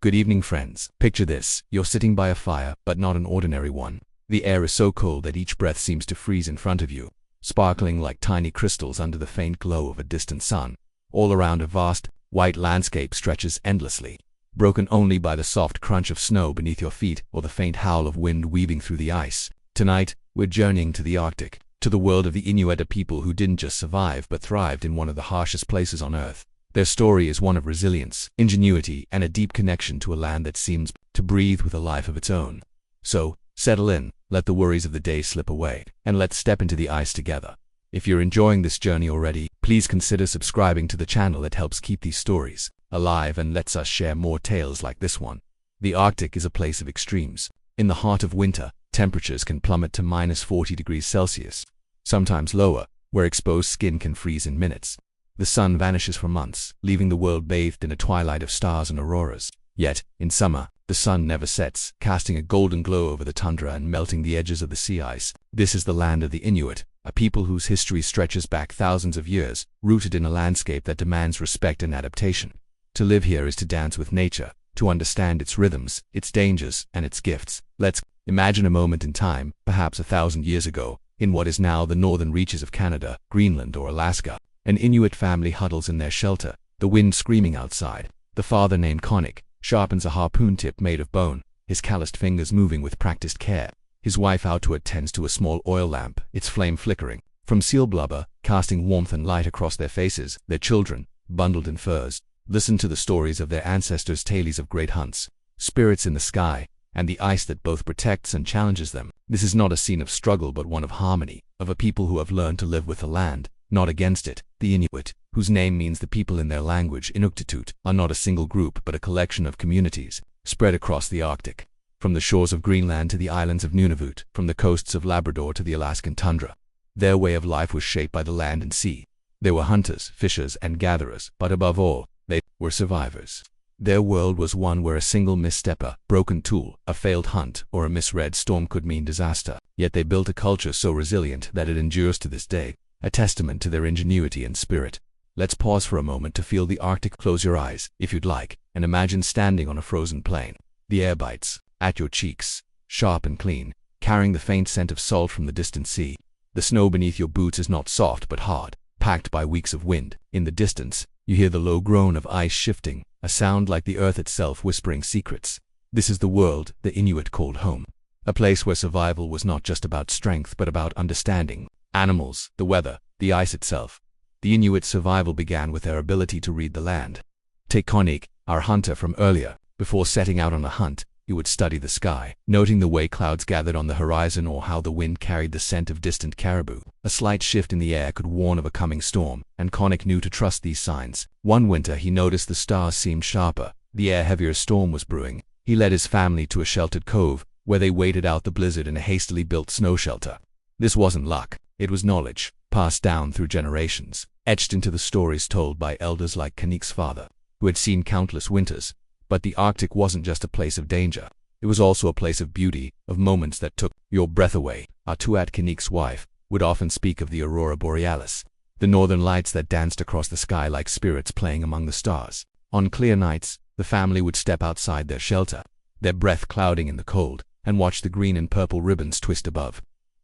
Good evening, friends. Picture this. You're sitting by a fire, but not an ordinary one. The air is so cold that each breath seems to freeze in front of you, sparkling like tiny crystals under the faint glow of a distant sun. All around, a vast, white landscape stretches endlessly, broken only by the soft crunch of snow beneath your feet or the faint howl of wind weaving through the ice. Tonight, we're journeying to the Arctic, to the world of the Inuit, a people who didn't just survive but thrived in one of the harshest places on Earth. Their story is one of resilience, ingenuity, and a deep connection to a land that seems to breathe with a life of its own. So, settle in, let the worries of the day slip away, and let's step into the ice together. If you're enjoying this journey already, please consider subscribing to the channel. That helps keep these stories alive and lets us share more tales like this one. The Arctic is a place of extremes. In the heart of winter, temperatures can plummet to -40°C, sometimes lower, where exposed skin can freeze in minutes. The sun vanishes for months, leaving the world bathed in a twilight of stars and auroras. Yet, in summer, the sun never sets, casting a golden glow over the tundra and melting the edges of the sea ice. This is the land of the Inuit, a people whose history stretches back thousands of years, rooted in a landscape that demands respect and adaptation. To live here is to dance with nature, to understand its rhythms, its dangers, and its gifts. Let's imagine a moment in time, perhaps 1,000 years ago, in what is now the northern reaches of Canada, Greenland, or Alaska. An Inuit family huddles in their shelter, the wind screaming outside. The father, named Konik, sharpens a harpoon tip made of bone, his calloused fingers moving with practiced care. His wife outward tends to a small oil lamp, its flame flickering from seal blubber, casting warmth and light across their faces. Their children, bundled in furs, listen to the stories of their ancestors' tales of great hunts, spirits in the sky, and the ice that both protects and challenges them. This is not a scene of struggle but one of harmony, of a people who have learned to live with the land, not against it. The Inuit, whose name means the people in their language, Inuktitut, are not a single group but a collection of communities, spread across the Arctic. From the shores of Greenland to the islands of Nunavut, from the coasts of Labrador to the Alaskan tundra, their way of life was shaped by the land and sea. They were hunters, fishers, and gatherers, but above all, they were survivors. Their world was one where a single misstep, a broken tool, a failed hunt, or a misread storm could mean disaster. Yet they built a culture so resilient that it endures to this day, a testament to their ingenuity and spirit. Let's pause for a moment to feel the Arctic. Close your eyes, if you'd like, and imagine standing on a frozen plain. The air bites at your cheeks, sharp and clean, carrying the faint scent of salt from the distant sea. The snow beneath your boots is not soft but hard, packed by weeks of wind. In the distance, you hear the low groan of ice shifting, a sound like the earth itself whispering secrets. This is the world the Inuit called home, a place where survival was not just about strength but about understanding animals, the weather, the ice itself. The Inuit survival began with their ability to read the land. Take Konik, our hunter from earlier. Before setting out on a hunt, he would study the sky, noting the way clouds gathered on the horizon or how the wind carried the scent of distant caribou. A slight shift in the air could warn of a coming storm, and Konik knew to trust these signs. One winter he noticed the stars seemed sharper, the air heavier. Storm was brewing. He led his family to a sheltered cove, where they waited out the blizzard in a hastily built snow shelter. This wasn't luck. It was knowledge, passed down through generations, etched into the stories told by elders like Konik's father, who had seen countless winters. But the Arctic wasn't just a place of danger. It was also a place of beauty, of moments that took your breath away. Atuat, Konik's wife, would often speak of the aurora borealis, the northern lights that danced across the sky like spirits playing among the stars. On clear nights, the family would step outside their shelter, their breath clouding in the cold, and watch the green and purple ribbons twist above.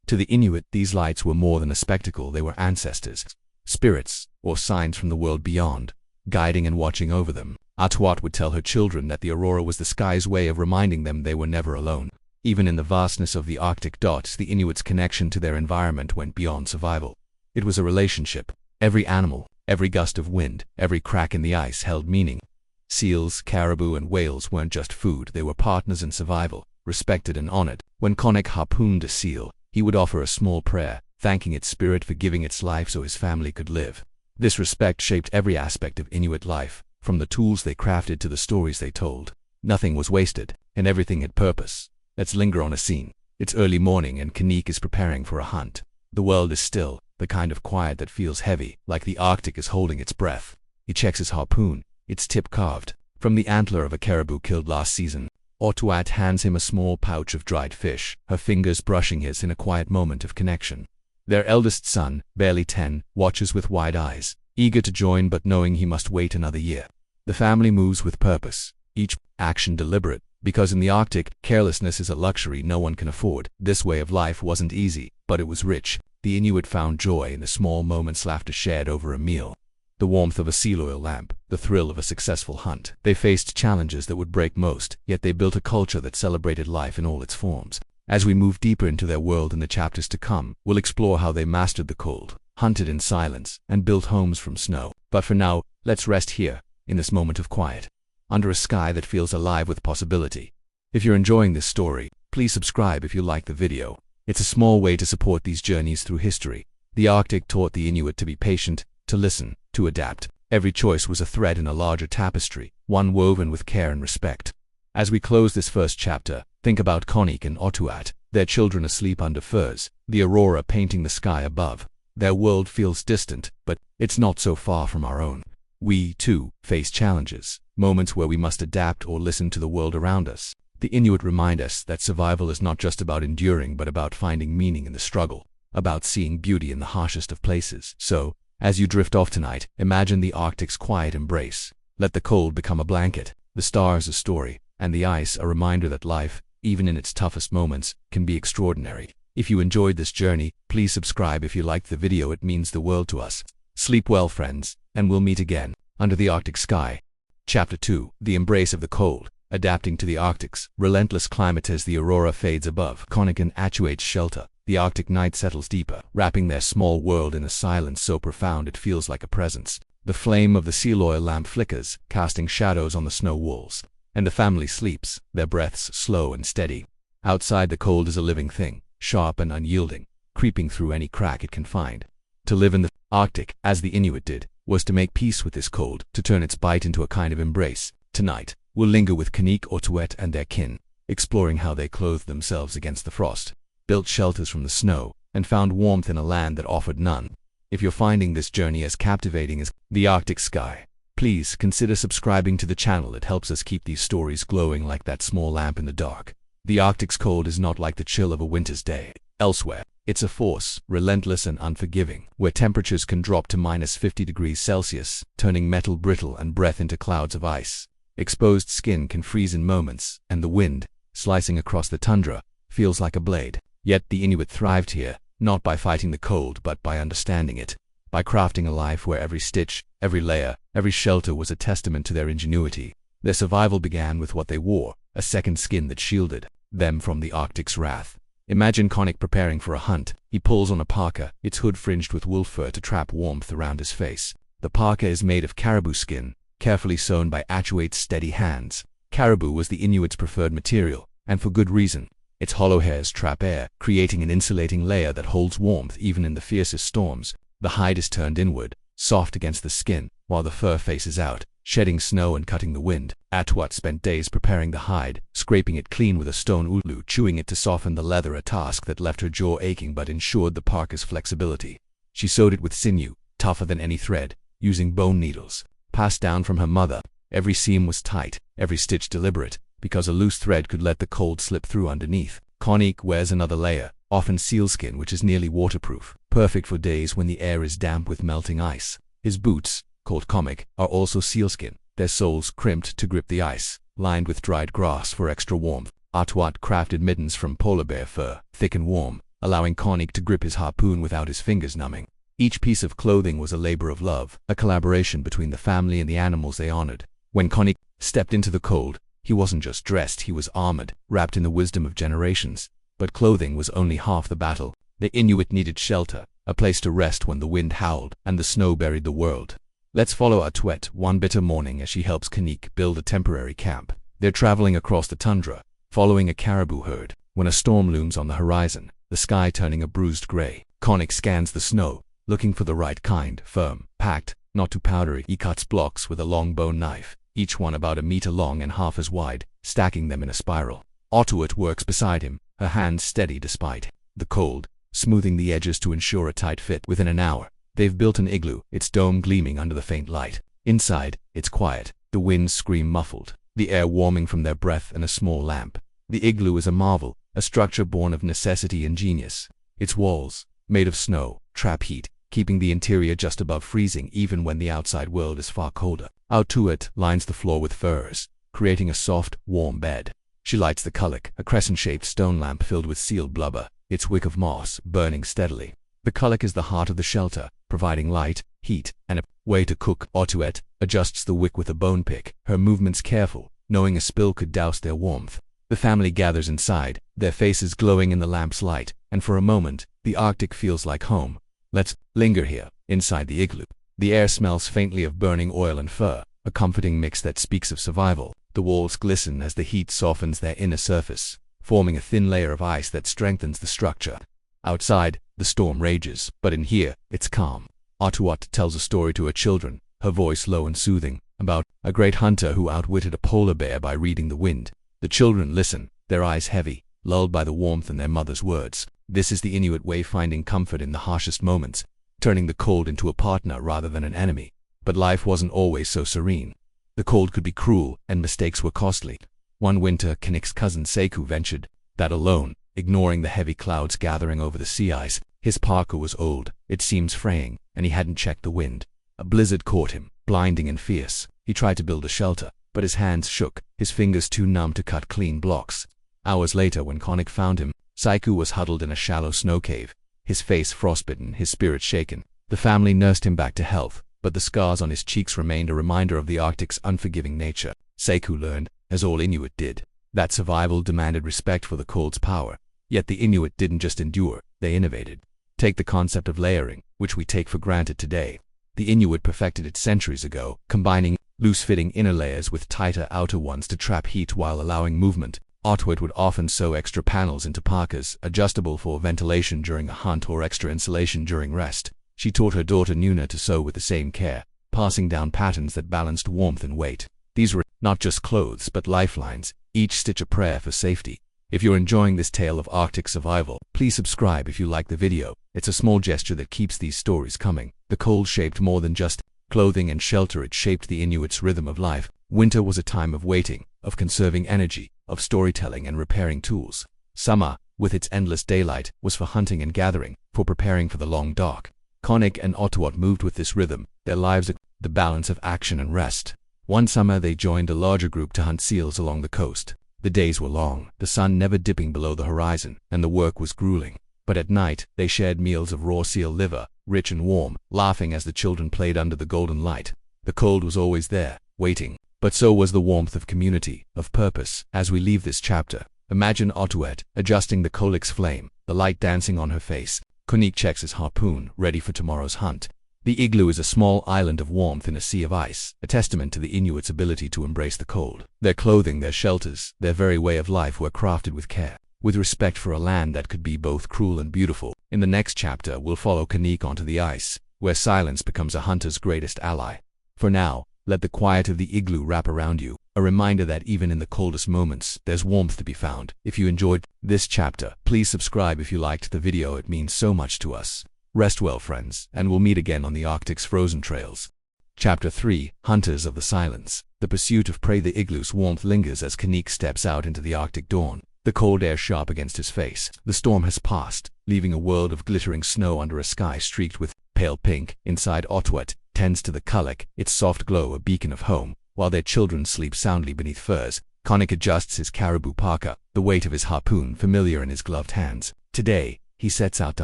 To the Inuit, these lights were more than a spectacle. They were ancestors, spirits, or signs from the world beyond, guiding and watching over them. Atuat would tell her children that the aurora was the sky's way of reminding them they were never alone. Even in the vastness of the Arctic, the Inuits' connection to their environment went beyond survival. It was a relationship. Every animal, every gust of wind, every crack in the ice held meaning. Seals, caribou, and whales weren't just food. They were partners in survival, respected and honored. When Konik harpooned a seal, he would offer a small prayer, thanking its spirit for giving its life so his family could live. This respect shaped every aspect of Inuit life, from the tools they crafted to the stories they told. Nothing was wasted, and everything had purpose. Let's linger on a scene. It's early morning and Konik is preparing for a hunt. The world is still, the kind of quiet that feels heavy, like the Arctic is holding its breath. He checks his harpoon, its tip carved from the antler of a caribou killed last season. Atuat hands him a small pouch of dried fish, her fingers brushing his in a quiet moment of connection. Their eldest son, barely 10, watches with wide eyes, eager to join but knowing he must wait another year. The family moves with purpose, each action deliberate, because in the Arctic, carelessness is a luxury no one can afford. This way of life wasn't easy, but it was rich. The Inuit found joy in the small moments, laughter shared over a meal, the warmth of a seal oil lamp, the thrill of a successful hunt. They faced challenges that would break most, yet they built a culture that celebrated life in all its forms. As we move deeper into their world in the chapters to come, we'll explore how they mastered the cold, hunted in silence, and built homes from snow. But for now, let's rest here, in this moment of quiet, under a sky that feels alive with possibility. If you're enjoying this story, please subscribe if you like the video. It's a small way to support these journeys through history. The Arctic taught the Inuit to be patient, to listen, to adapt. Every choice was a thread in a larger tapestry, one woven with care and respect. As we close this first chapter, think about Konik and Otuat, their children asleep under furs, the aurora painting the sky above. Their world feels distant, but it's not so far from our own. We, too, face challenges, moments where we must adapt or listen to the world around us. The Inuit remind us that survival is not just about enduring but about finding meaning in the struggle, about seeing beauty in the harshest of places. So, as you drift off tonight, imagine the Arctic's quiet embrace. Let the cold become a blanket, the stars a story, and the ice a reminder that life, even in its toughest moments, can be extraordinary. If you enjoyed this journey, please subscribe if you liked the video. It means the world to us. Sleep well, friends, and we'll meet again, under the Arctic sky. Chapter 2. The Embrace of the Cold. Adapting to the Arctic's relentless climate. As the aurora fades above, Konik and Otuat's shelter, the Arctic night settles deeper, wrapping their small world in a silence so profound it feels like a presence. The flame of the seal oil lamp flickers, casting shadows on the snow walls, and the family sleeps, their breaths slow and steady. Outside, the cold is a living thing, sharp and unyielding, creeping through any crack it can find. To live in the Arctic, as the Inuit did, was to make peace with this cold, to turn its bite into a kind of embrace. Tonight, we'll linger with Konik, Otuat, and their kin, exploring how they clothed themselves against the frost, built shelters from the snow, and found warmth in a land that offered none. If you're finding this journey as captivating as the Arctic sky, please consider subscribing to the channel. It helps us keep these stories glowing like that small lamp in the dark. The Arctic's cold is not like the chill of a winter's day elsewhere. It's a force, relentless and unforgiving, where temperatures can drop to -50°C, turning metal brittle and breath into clouds of ice. Exposed skin can freeze in moments, and the wind, slicing across the tundra, feels like a blade. Yet the Inuit thrived here, not by fighting the cold but by understanding it, by crafting a life where every stitch, every layer, every shelter was a testament to their ingenuity. Their survival began with what they wore, a second skin that shielded them from the Arctic's wrath. Imagine Konik preparing for a hunt. He pulls on a parka, its hood fringed with wolf fur to trap warmth around his face. The parka is made of caribou skin, carefully sewn by Otuat's steady hands. Caribou was the Inuit's preferred material, and for good reason. Its hollow hairs trap air, creating an insulating layer that holds warmth even in the fiercest storms. The hide is turned inward, soft against the skin, while the fur faces out, shedding snow and cutting the wind. Otuat spent days preparing the hide, scraping it clean with a stone ulu, chewing it to soften the leather, a task that left her jaw aching but ensured the parka's flexibility. She sewed it with sinew, tougher than any thread, using bone needles, passed down from her mother. Every seam was tight, every stitch deliberate, because a loose thread could let the cold slip through underneath. Konik wears another layer, often sealskin, which is nearly waterproof, perfect for days when the air is damp with melting ice. His boots, called komic, are also sealskin, their soles crimped to grip the ice, lined with dried grass for extra warmth. Otuat crafted mittens from polar bear fur, thick and warm, allowing Konik to grip his harpoon without his fingers numbing. Each piece of clothing was a labor of love, a collaboration between the family and the animals they honored. When Konik stepped into the cold, he wasn't just dressed, he was armored, wrapped in the wisdom of generations. But clothing was only half the battle. The Inuit needed shelter, a place to rest when the wind howled and the snow buried the world. Let's follow Otuat one bitter morning as she helps Konik build a temporary camp. They're traveling across the tundra, following a caribou herd, when a storm looms on the horizon, the sky turning a bruised gray. Konik scans the snow, looking for the right kind, firm, packed, not too powdery. He cuts blocks with a long bone knife, each one about a meter long and half as wide, stacking them in a spiral. Otuat works beside him, her hands steady despite the cold, smoothing the edges to ensure a tight fit. Within an hour, they've built an igloo, its dome gleaming under the faint light. Inside, it's quiet, the winds scream muffled, the air warming from their breath and a small lamp. The igloo is a marvel, a structure born of necessity and genius. Its walls, made of snow, trap heat, keeping the interior just above freezing even when the outside world is far colder. Otuat lines the floor with furs, creating a soft, warm bed. She lights the kulak, a crescent-shaped stone lamp filled with sealed blubber, its wick of moss burning steadily. The kulak is the heart of the shelter, providing light, heat, and a way to cook. Otuet adjusts the wick with a bone pick, her movements careful, knowing a spill could douse their warmth. The family gathers inside, their faces glowing in the lamp's light, and for a moment, the Arctic feels like home. Let's linger here, inside the igloo. The air smells faintly of burning oil and fur, a comforting mix that speaks of survival. The walls glisten as the heat softens their inner surface, forming a thin layer of ice that strengthens the structure. Outside, the storm rages, but in here, it's calm. Otuat tells a story to her children, her voice low and soothing, about a great hunter who outwitted a polar bear by reading the wind. The children listen, their eyes heavy, lulled by the warmth in their mother's words. This is the Inuit way, finding comfort in the harshest moments, turning the cold into a partner rather than an enemy. But life wasn't always so serene. The cold could be cruel, and mistakes were costly. One winter, Kanik's cousin Seku ventured that alone, ignoring the heavy clouds gathering over the sea ice. His parka was old, it seems fraying, and he hadn't checked the wind. A blizzard caught him, blinding and fierce. He tried to build a shelter, but his hands shook, his fingers too numb to cut clean blocks. Hours later, when Kanik found him, Seku was huddled in a shallow snow cave, his face frostbitten, his spirit shaken. The family nursed him back to health, but the scars on his cheeks remained a reminder of the Arctic's unforgiving nature. Seku learned, as all Inuit did, that survival demanded respect for the cold's power. Yet the Inuit didn't just endure, they innovated. Take the concept of layering, which we take for granted today. The Inuit perfected it centuries ago, combining loose-fitting inner layers with tighter outer ones to trap heat while allowing movement. Otuat would often sew extra panels into parkas, adjustable for ventilation during a hunt or extra insulation during rest. She taught her daughter Nuna to sew with the same care, passing down patterns that balanced warmth and weight. These were not just clothes but lifelines, each stitch a prayer for safety. If you're enjoying this tale of Arctic survival, please subscribe if you like the video. It's a small gesture that keeps these stories coming. The cold shaped more than just clothing and shelter, it shaped the Inuit's rhythm of life. Winter was a time of waiting, of conserving energy, of storytelling and repairing tools. Summer, with its endless daylight, was for hunting and gathering, for preparing for the long dark. Kanik and Otuat moved with this rhythm, their lives the balance of action and rest. One summer they joined a larger group to hunt seals along the coast. The days were long, the sun never dipping below the horizon, and the work was grueling. But at night, they shared meals of raw seal liver, rich and warm, laughing as the children played under the golden light. The cold was always there, waiting, but so was the warmth of community, of purpose. As we leave this chapter, imagine Otuet adjusting the kolik's flame, the light dancing on her face. Kanik checks his harpoon, ready for tomorrow's hunt. The igloo is a small island of warmth in a sea of ice, a testament to the Inuits' ability to embrace the cold. Their clothing, their shelters, their very way of life were crafted with care, with respect for a land that could be both cruel and beautiful. In the next chapter, we'll follow Kanik onto the ice, where silence becomes a hunter's greatest ally. For now, let the quiet of the igloo wrap around you, a reminder that even in the coldest moments, there's warmth to be found. If you enjoyed this chapter, please subscribe if you liked the video, it means so much to us. Rest well, friends, and we'll meet again on the Arctic's frozen trails. Chapter 3, Hunters of the Silence. The pursuit of prey. The igloo's warmth lingers as Kanik steps out into the Arctic dawn, the cold air sharp against his face. The storm has passed, leaving a world of glittering snow under a sky streaked with pale pink. Inside, Otuat tends to the kulak, its soft glow a beacon of home, while their children sleep soundly beneath furs. Kanik adjusts his caribou parka, the weight of his harpoon familiar in his gloved hands. Today, he sets out to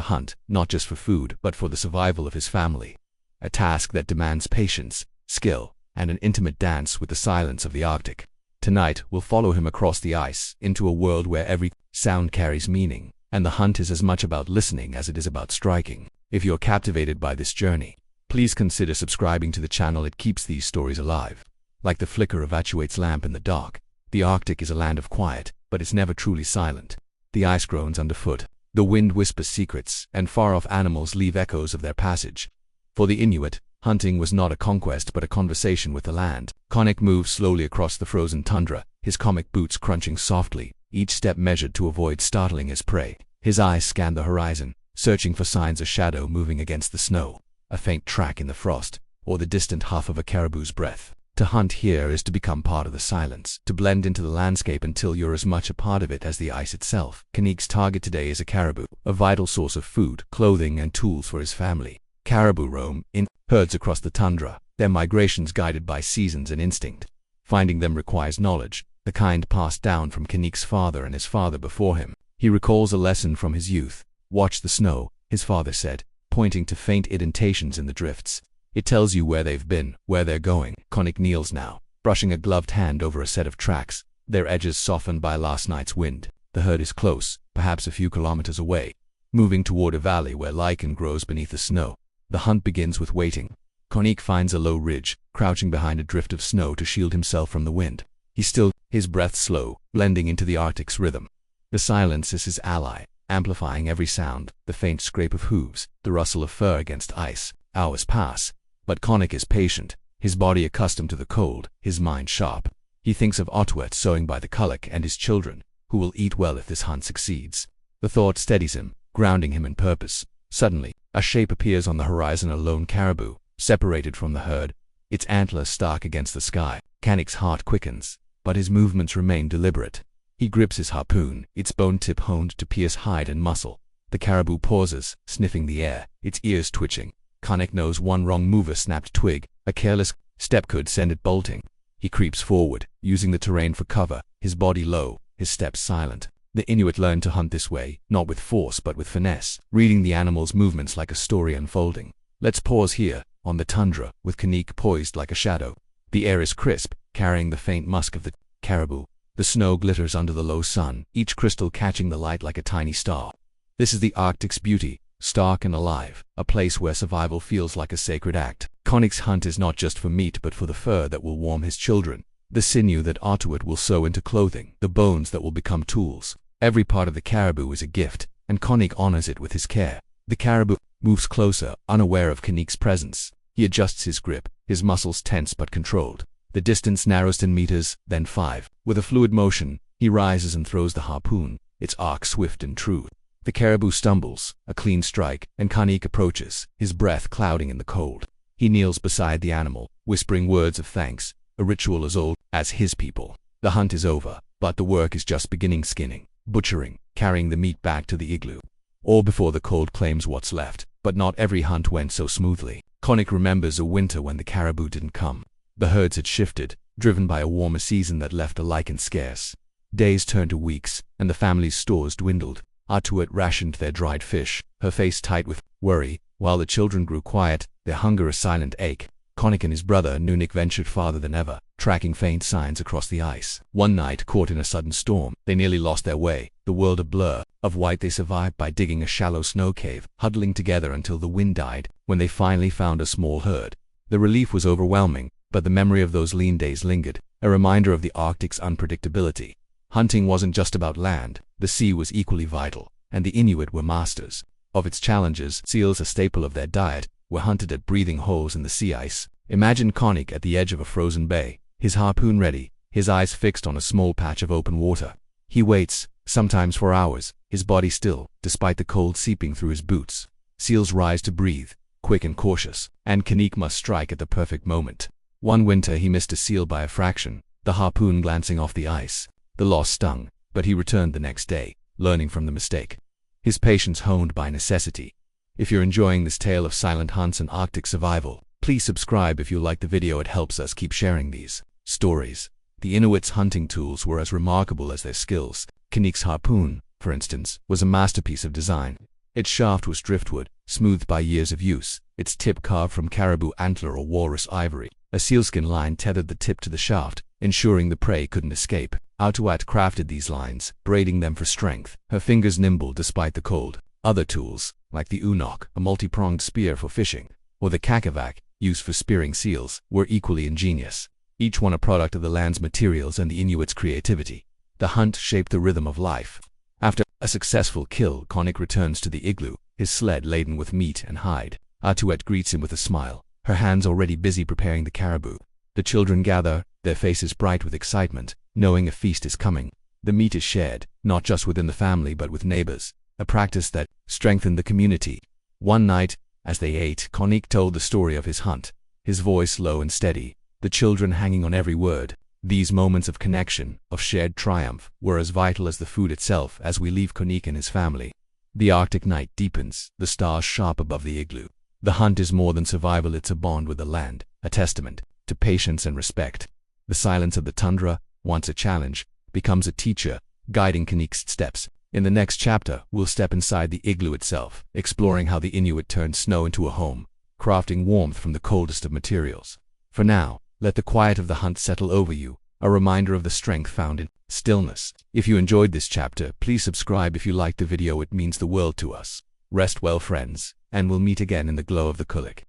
hunt, not just for food, but for the survival of his family. A task that demands patience, skill, and an intimate dance with the silence of the Arctic. Tonight, we'll follow him across the ice, into a world where every sound carries meaning, and the hunt is as much about listening as it is about striking. If you're captivated by this journey, please consider subscribing to the channel. It keeps these stories alive. Like the flicker of Atuet's lamp in the dark, the Arctic is a land of quiet, but it's never truly silent. The ice groans underfoot. The wind whispers secrets, and far-off animals leave echoes of their passage. For the Inuit, hunting was not a conquest but a conversation with the land. Kanik moves slowly across the frozen tundra, his comic boots crunching softly, each step measured to avoid startling his prey. His eyes scan the horizon, searching for signs of shadow moving against the snow, a faint track in the frost, or the distant huff of a caribou's breath. To hunt here is to become part of the silence, to blend into the landscape until you're as much a part of it as the ice itself. Kanik's target today is a caribou, a vital source of food, clothing, and tools for his family. Caribou roam in herds across the tundra, their migrations guided by seasons and instinct. Finding them requires knowledge, the kind passed down from Kanik's father and his father before him. He recalls a lesson from his youth. "Watch the snow," his father said, pointing to faint indentations in the drifts. "It tells you where they've been, where they're going." Kanik kneels now, brushing a gloved hand over a set of tracks, their edges softened by last night's wind. The herd is close, perhaps a few kilometers away, moving toward a valley where lichen grows beneath the snow. The hunt begins with waiting. Kanik finds a low ridge, crouching behind a drift of snow to shield himself from the wind. He's still, his breath slow, blending into the Arctic's rhythm. The silence is his ally, amplifying every sound, the faint scrape of hooves, the rustle of fur against ice. Hours pass, but Kanik is patient, his body accustomed to the cold, his mind sharp. He thinks of Otwet sewing by the kulak and his children, who will eat well if this hunt succeeds. The thought steadies him, grounding him in purpose. Suddenly, a shape appears on the horizon, a lone caribou, separated from the herd, its antlers stark against the sky. Kanik's heart quickens, but his movements remain deliberate. He grips his harpoon, its bone tip honed to pierce hide and muscle. The caribou pauses, sniffing the air, its ears twitching. Kanik knows one wrong move, a snapped twig, a careless step could send it bolting. He creeps forward, using the terrain for cover, his body low, his steps silent. The Inuit learned to hunt this way, not with force but with finesse, reading the animal's movements like a story unfolding. Let's pause here, on the tundra, with Kanik poised like a shadow. The air is crisp, carrying the faint musk of the caribou. The snow glitters under the low sun, each crystal catching the light like a tiny star. This is the Arctic's beauty, stark and alive, a place where survival feels like a sacred act. Kanik's hunt is not just for meat but for the fur that will warm his children, the sinew that Otwet will sew into clothing, the bones that will become tools. Every part of the caribou is a gift, and Kanik honors it with his care. The caribou moves closer, unaware of Kanik's presence. He adjusts his grip, his muscles tense but controlled. The distance narrows 10 meters, then 5. With a fluid motion, he rises and throws the harpoon, its arc swift and true. The caribou stumbles, a clean strike, and Kanik approaches, his breath clouding in the cold. He kneels beside the animal, whispering words of thanks, a ritual as old as his people. The hunt is over, but the work is just beginning: skinning, butchering, carrying the meat back to the igloo. All before the cold claims what's left, but not every hunt went so smoothly. Kanik remembers a winter when the caribou didn't come. The herds had shifted, driven by a warmer season that left the lichen scarce. Days turned to weeks, and the family's stores dwindled. Otwet rationed their dried fish, her face tight with worry, while the children grew quiet, their hunger a silent ache. Kanik and his brother Nunik ventured farther than ever, tracking faint signs across the ice. One night, caught in a sudden storm, they nearly lost their way, the world a blur. Of white they survived by digging a shallow snow cave, huddling together until the wind died. When they finally found a small herd, the relief was overwhelming, but the memory of those lean days lingered, a reminder of the Arctic's unpredictability. Hunting wasn't just about land, the sea was equally vital, and the Inuit were masters of its challenges. Seals, a staple of their diet, were hunted at breathing holes in the sea ice. Imagine Kanik at the edge of a frozen bay, his harpoon ready, his eyes fixed on a small patch of open water. He waits, sometimes for hours, his body still, despite the cold seeping through his boots. Seals rise to breathe, quick and cautious, and Kanik must strike at the perfect moment. One winter he missed a seal by a fraction, the harpoon glancing off the ice. The loss stung, but he returned the next day, learning from the mistake. His patience honed by necessity. If you're enjoying this tale of silent hunts and Arctic survival, please subscribe if you like the video. It helps us keep sharing these stories. The Inuits' hunting tools were as remarkable as their skills. Kanik's harpoon, for instance, was a masterpiece of design. Its shaft was driftwood, smoothed by years of use, its tip carved from caribou antler or walrus ivory. A sealskin line tethered the tip to the shaft, ensuring the prey couldn't escape. Otwet crafted these lines, braiding them for strength, her fingers nimble despite the cold. Other tools, like the unok, a multi-pronged spear for fishing, or the kakavak, used for spearing seals, were equally ingenious. Each one a product of the land's materials and the Inuits' creativity. The hunt shaped the rhythm of life. After a successful kill, Kanik returns to the igloo, his sled laden with meat and hide. Otwet greets him with a smile, her hands already busy preparing the caribou. The children gather, their faces bright with excitement, knowing a feast is coming. The meat is shared, not just within the family but with neighbors, a practice that strengthened the community. One night, as they ate, Kanik told the story of his hunt, his voice low and steady, the children hanging on every word. These moments of connection, of shared triumph, were as vital as the food itself. As we leave Kanik and his family, the Arctic night deepens, the stars sharp above the igloo. The hunt is more than survival, it's a bond with the land, a testament to patience and respect. The silence of the tundra, once a challenge, becomes a teacher, guiding Kanik's steps. In the next chapter, we'll step inside the igloo itself, exploring how the Inuit turned snow into a home, crafting warmth from the coldest of materials. For now, let the quiet of the hunt settle over you, a reminder of the strength found in stillness. If you enjoyed this chapter, please subscribe. If you liked the video, it means the world to us. Rest well, friends, and we'll meet again in the glow of the Kulik.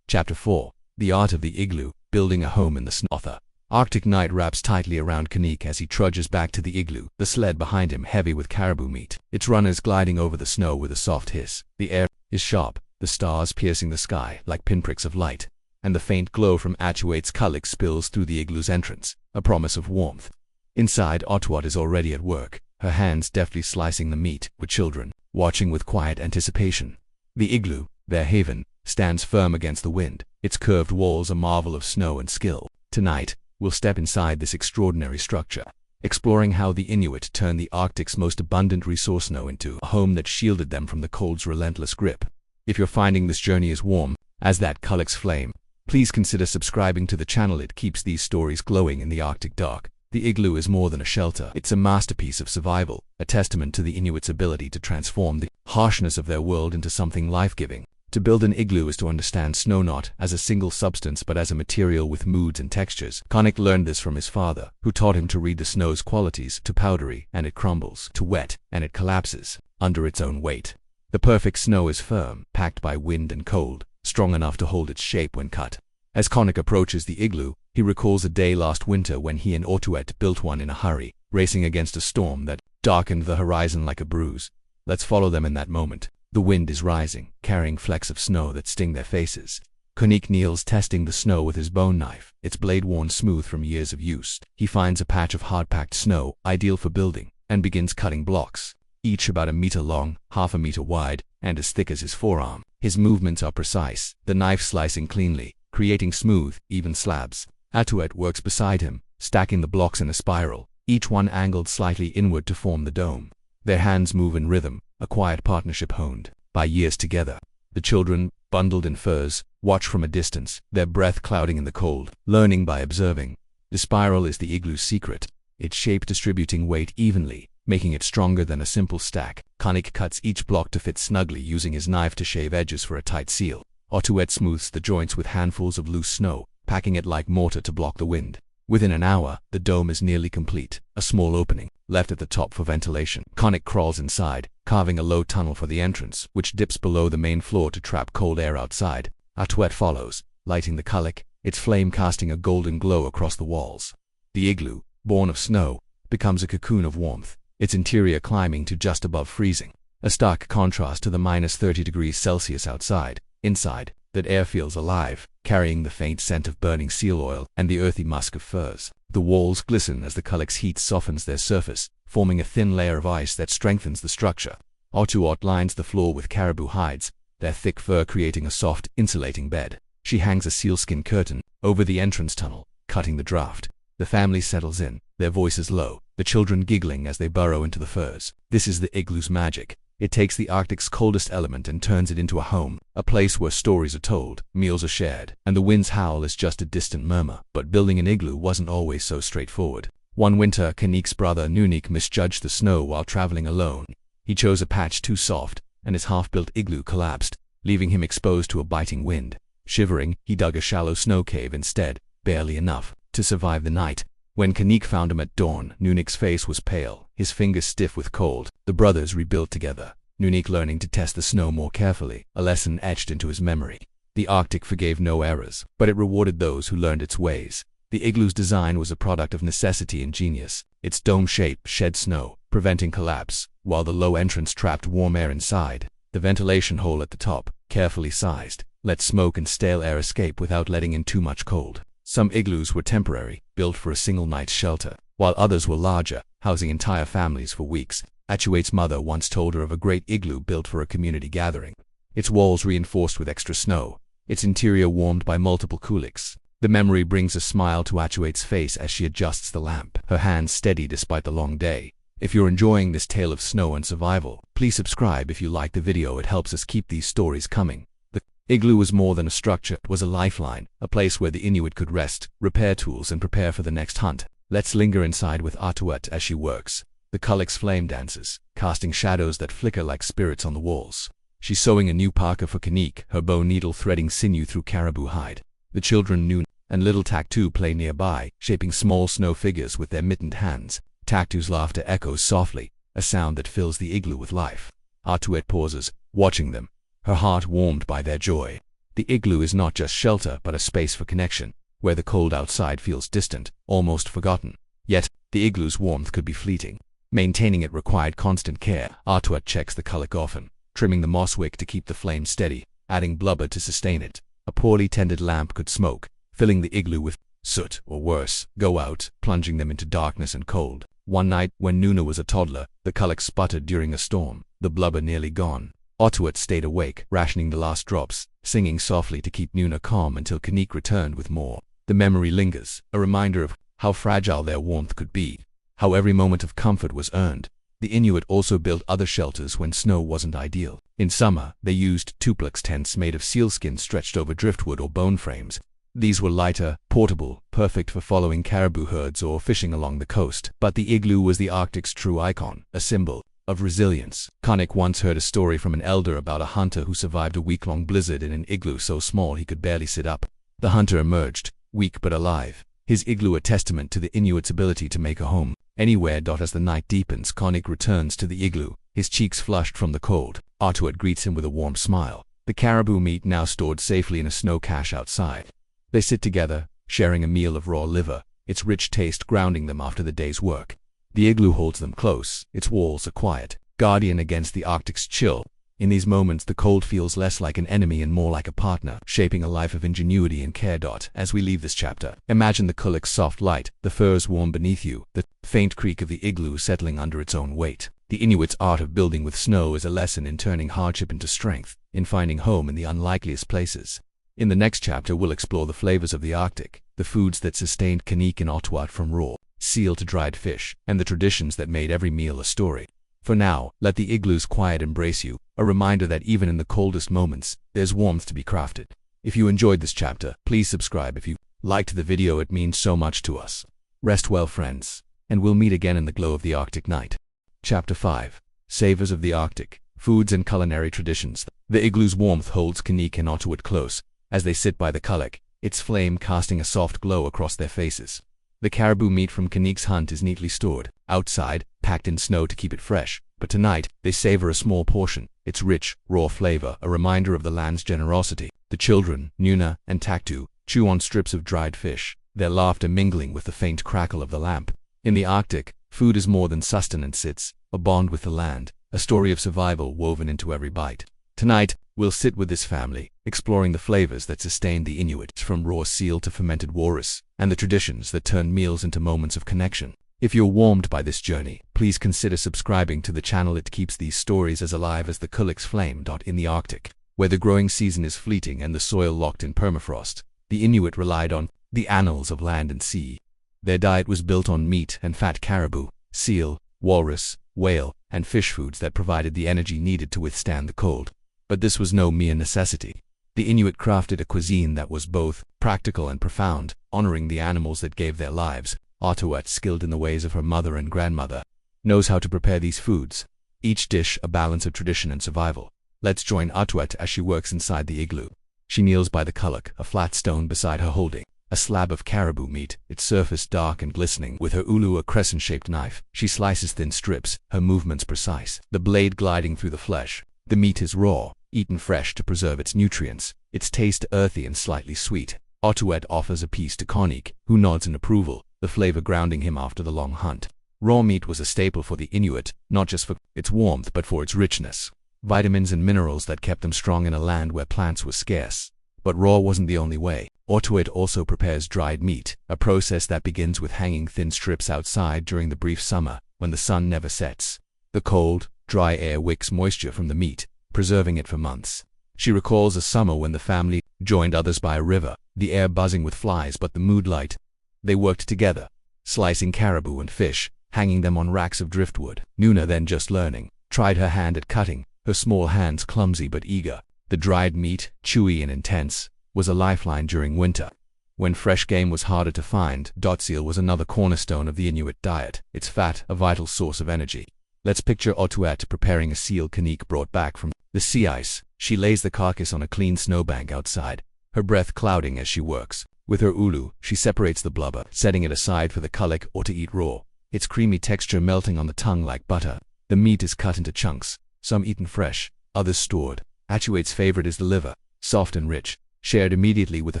Chapter 4. The Art of the Igloo, Building a Home in the Snow. Author. Arctic night wraps tightly around Kanik as he trudges back to the igloo, the sled behind him heavy with caribou meat. Its runners gliding over the snow with a soft hiss. The air is sharp, the stars piercing the sky like pinpricks of light, and the faint glow from Atuate's Kulik spills through the igloo's entrance, a promise of warmth. Inside, Atuate is already at work, her hands deftly slicing the meat, with children watching with quiet anticipation. The igloo, their haven, stands firm against the wind, its curved walls a marvel of snow and skill. Tonight, we'll step inside this extraordinary structure, exploring how the Inuit turned the Arctic's most abundant resource snow into a home that shielded them from the cold's relentless grip. If you're finding this journey as warm as that Kulik's flame, please consider subscribing to the channel. It keeps these stories glowing in the Arctic dark. The igloo is more than a shelter. It's a masterpiece of survival, a testament to the Inuit's ability to transform the harshness of their world into something life-giving. To build an igloo is to understand snow not as a single substance but as a material with moods and textures. Kanik learned this from his father, who taught him to read the snow's qualities: to powdery, and it crumbles; to wet, and it collapses under its own weight. The perfect snow is firm, packed by wind and cold, strong enough to hold its shape when cut. As Kanik approaches the igloo, he recalls a day last winter when he and Atuate built one in a hurry, racing against a storm that darkened the horizon like a bruise. Let's follow them in that moment. The wind is rising, carrying flecks of snow that sting their faces. Kanik kneels, testing the snow with his bone knife, its blade worn smooth from years of use. He finds a patch of hard-packed snow, ideal for building, and begins cutting blocks, each about a meter long, half a meter wide, and as thick as his forearm. His movements are precise, the knife slicing cleanly, creating smooth, even slabs. Atuate works beside him, stacking the blocks in a spiral, each one angled slightly inward to form the dome. Their hands move in rhythm, a quiet partnership honed by years together. The children, bundled in furs, watch from a distance, their breath clouding in the cold, learning by observing. The spiral is the igloo's secret, its shape distributing weight evenly, making it stronger than a simple stack. Kanik cuts each block to fit snugly, using his knife to shave edges for a tight seal. Atuate smooths the joints with handfuls of loose snow, packing it like mortar to block the wind. Within an hour, the dome is nearly complete, a small opening left at the top for ventilation. Kanik crawls inside, carving a low tunnel for the entrance, which dips below the main floor to trap cold air outside. Atuate follows, lighting the Kulik, its flame casting a golden glow across the walls. The igloo, born of snow, becomes a cocoon of warmth, its interior climbing to just above freezing, a stark contrast to the -30°C outside. Inside, that air feels alive, carrying the faint scent of burning seal oil and the earthy musk of furs. The walls glisten as the Kulik's heat softens their surface, forming a thin layer of ice that strengthens the structure. Atuate lines the floor with caribou hides, their thick fur creating a soft, insulating bed. She hangs a sealskin curtain over the entrance tunnel, cutting the draft. The family settles in, their voices low, the children giggling as they burrow into the furs. This is the igloo's magic. It takes the Arctic's coldest element and turns it into a home, a place where stories are told, meals are shared, and the wind's howl is just a distant murmur. But building an igloo wasn't always so straightforward. One winter, Kanik's brother Nunik misjudged the snow while traveling alone. He chose a patch too soft, and his half-built igloo collapsed, leaving him exposed to a biting wind. Shivering, he dug a shallow snow cave instead, barely enough to survive the night. When Kanik found him at dawn, Nunik's face was pale, his fingers stiff with cold. The brothers rebuilt together, Nunik learning to test the snow more carefully, a lesson etched into his memory. The Arctic forgave no errors, but it rewarded those who learned its ways. The igloo's design was a product of necessity and genius. Its dome shape shed snow, preventing collapse, while the low entrance trapped warm air inside. The ventilation hole at the top, carefully sized, let smoke and stale air escape without letting in too much cold. Some igloos were temporary, built for a single night's shelter, while others were larger, housing entire families for weeks. Atuate's mother once told her of a great igloo built for a community gathering. Its walls reinforced with extra snow, its interior warmed by multiple Kuliks. The memory brings a smile to Atuate's face as she adjusts the lamp, her hands steady despite the long day. If you're enjoying this tale of snow and survival, please subscribe. If you like the video, it helps us keep these stories coming. The Igloo was more than a structure, it was a lifeline, a place where the Inuit could rest, repair tools and prepare for the next hunt. Let's linger inside with Atuet as she works. The Kulak's flame dances, casting shadows that flicker like spirits on the walls. She's sewing a new parka for Kanik, her bow needle threading sinew through caribou hide. The children Noon and little Taktu play nearby, shaping small snow figures with their mittened hands. Taktu's laughter echoes softly, a sound that fills the igloo with life. Atuet pauses, watching them, her heart warmed by their joy. The igloo is not just shelter but a space for connection, where the cold outside feels distant, almost forgotten. Yet, the igloo's warmth could be fleeting. Maintaining it required constant care. Atuet checks the Kulak often, trimming the moss wick to keep the flame steady, adding blubber to sustain it. A poorly tended lamp could smoke, filling the igloo with soot, or worse, go out, plunging them into darkness and cold. One night, when Nuna was a toddler, the Kulak sputtered during a storm, the blubber nearly gone. Atuet stayed awake, rationing the last drops, singing softly to keep Nuna calm until Kanik returned with more. The memory lingers, a reminder of how fragile their warmth could be, how every moment of comfort was earned. The Inuit also built other shelters when snow wasn't ideal. In summer, they used tuplex tents made of sealskin stretched over driftwood or bone frames. These were lighter, portable, perfect for following caribou herds or fishing along the coast. But the igloo was the Arctic's true icon, a symbol of resilience. Kanik once heard a story from an elder about a hunter who survived a week-long blizzard in an igloo so small he could barely sit up. The hunter emerged, weak but alive, his igloo a testament to the Inuit's ability to make a home anywhere. As the night deepens, Kanik returns to the igloo, his cheeks flushed from the cold. Atuet greets him with a warm smile, the caribou meat now stored safely in a snow cache outside. They sit together, sharing a meal of raw liver, its rich taste grounding them after the day's work. The igloo holds them close, its walls are quiet, guardian against the Arctic's chill. In these moments the cold feels less like an enemy and more like a partner, shaping a life of ingenuity and care. As we leave this chapter, imagine the Kulak's soft light, the furs warm beneath you, the faint creak of the igloo settling under its own weight. The Inuit's art of building with snow is a lesson in turning hardship into strength, in finding home in the unlikeliest places. In the next chapter we'll explore the flavors of the Arctic, the foods that sustained Kanik and Atuet from raw seal to dried fish, and the traditions that made every meal a story. For now, let the igloo's quiet embrace you, a reminder that even in the coldest moments, there's warmth to be crafted. If you enjoyed this chapter, please subscribe. If you liked the video, it means so much to us. Rest well, friends, and we'll meet again in the glow of the Arctic night. Chapter 5. Savors of the Arctic, Foods and Culinary Traditions. The igloo's warmth holds Kanik and Atuet close, as they sit by the Kulak, its flame casting a soft glow across their faces. The caribou meat from Kanik's hunt is neatly stored, outside, packed in snow to keep it fresh, but tonight, they savor a small portion, its rich, raw flavor, a reminder of the land's generosity. The children, Nuna and Taktu, chew on strips of dried fish, their laughter mingling with the faint crackle of the lamp. In the Arctic, food is more than sustenance, it's a bond with the land, a story of survival woven into every bite. Tonight, we'll sit with this family, exploring the flavors that sustained the Inuit, from raw seal to fermented walrus, and the traditions that turned meals into moments of connection. If you're warmed by this journey, please consider subscribing to the channel. It keeps these stories as alive as the Kulak's flame. In the Arctic, where the growing season is fleeting and the soil locked in permafrost, the Inuit relied on the annals of land and sea. Their diet was built on meat and fat caribou, seal, walrus, whale, and fish foods that provided the energy needed to withstand the cold. But this was no mere necessity. The Inuit crafted a cuisine that was both practical and profound, honoring the animals that gave their lives. Atuet, skilled in the ways of her mother and grandmother, knows how to prepare these foods, each dish a balance of tradition and survival. Let's join Atuet as she works inside the igloo. She kneels by the Kulak, a flat stone beside her holding a slab of caribou meat, its surface dark and glistening. With her ulu, a crescent-shaped knife, she slices thin strips, her movements precise, the blade gliding through the flesh. The meat is raw, eaten fresh to preserve its nutrients, its taste earthy and slightly sweet. Atuet offers a piece to Kanik, who nods in approval, the flavor grounding him after the long hunt. Raw meat was a staple for the Inuit, not just for its warmth but for its richness. Vitamins and minerals that kept them strong in a land where plants were scarce. But raw wasn't the only way. Atuet also prepares dried meat, a process that begins with hanging thin strips outside during the brief summer, when the sun never sets. The cold, dry air wicks moisture from the meat, preserving it for months. She recalls a summer when the family joined others by a river, the air buzzing with flies but the mood light. They worked together, slicing caribou and fish, hanging them on racks of driftwood. Nuna, then just learning, tried her hand at cutting, her small hands clumsy but eager. The dried meat, chewy and intense, was a lifeline during winter. When fresh game was harder to find, seal was another cornerstone of the Inuit diet, its fat a vital source of energy. Let's picture Otuat preparing a seal Kanik brought back from the sea ice. She lays the carcass on a clean snowbank outside, her breath clouding as she works. With her ulu, she separates the blubber, setting it aside for the kulak or to eat raw, its creamy texture melting on the tongue like butter. The meat is cut into chunks, some eaten fresh, others stored. Atuat's favorite is the liver, soft and rich, shared immediately with the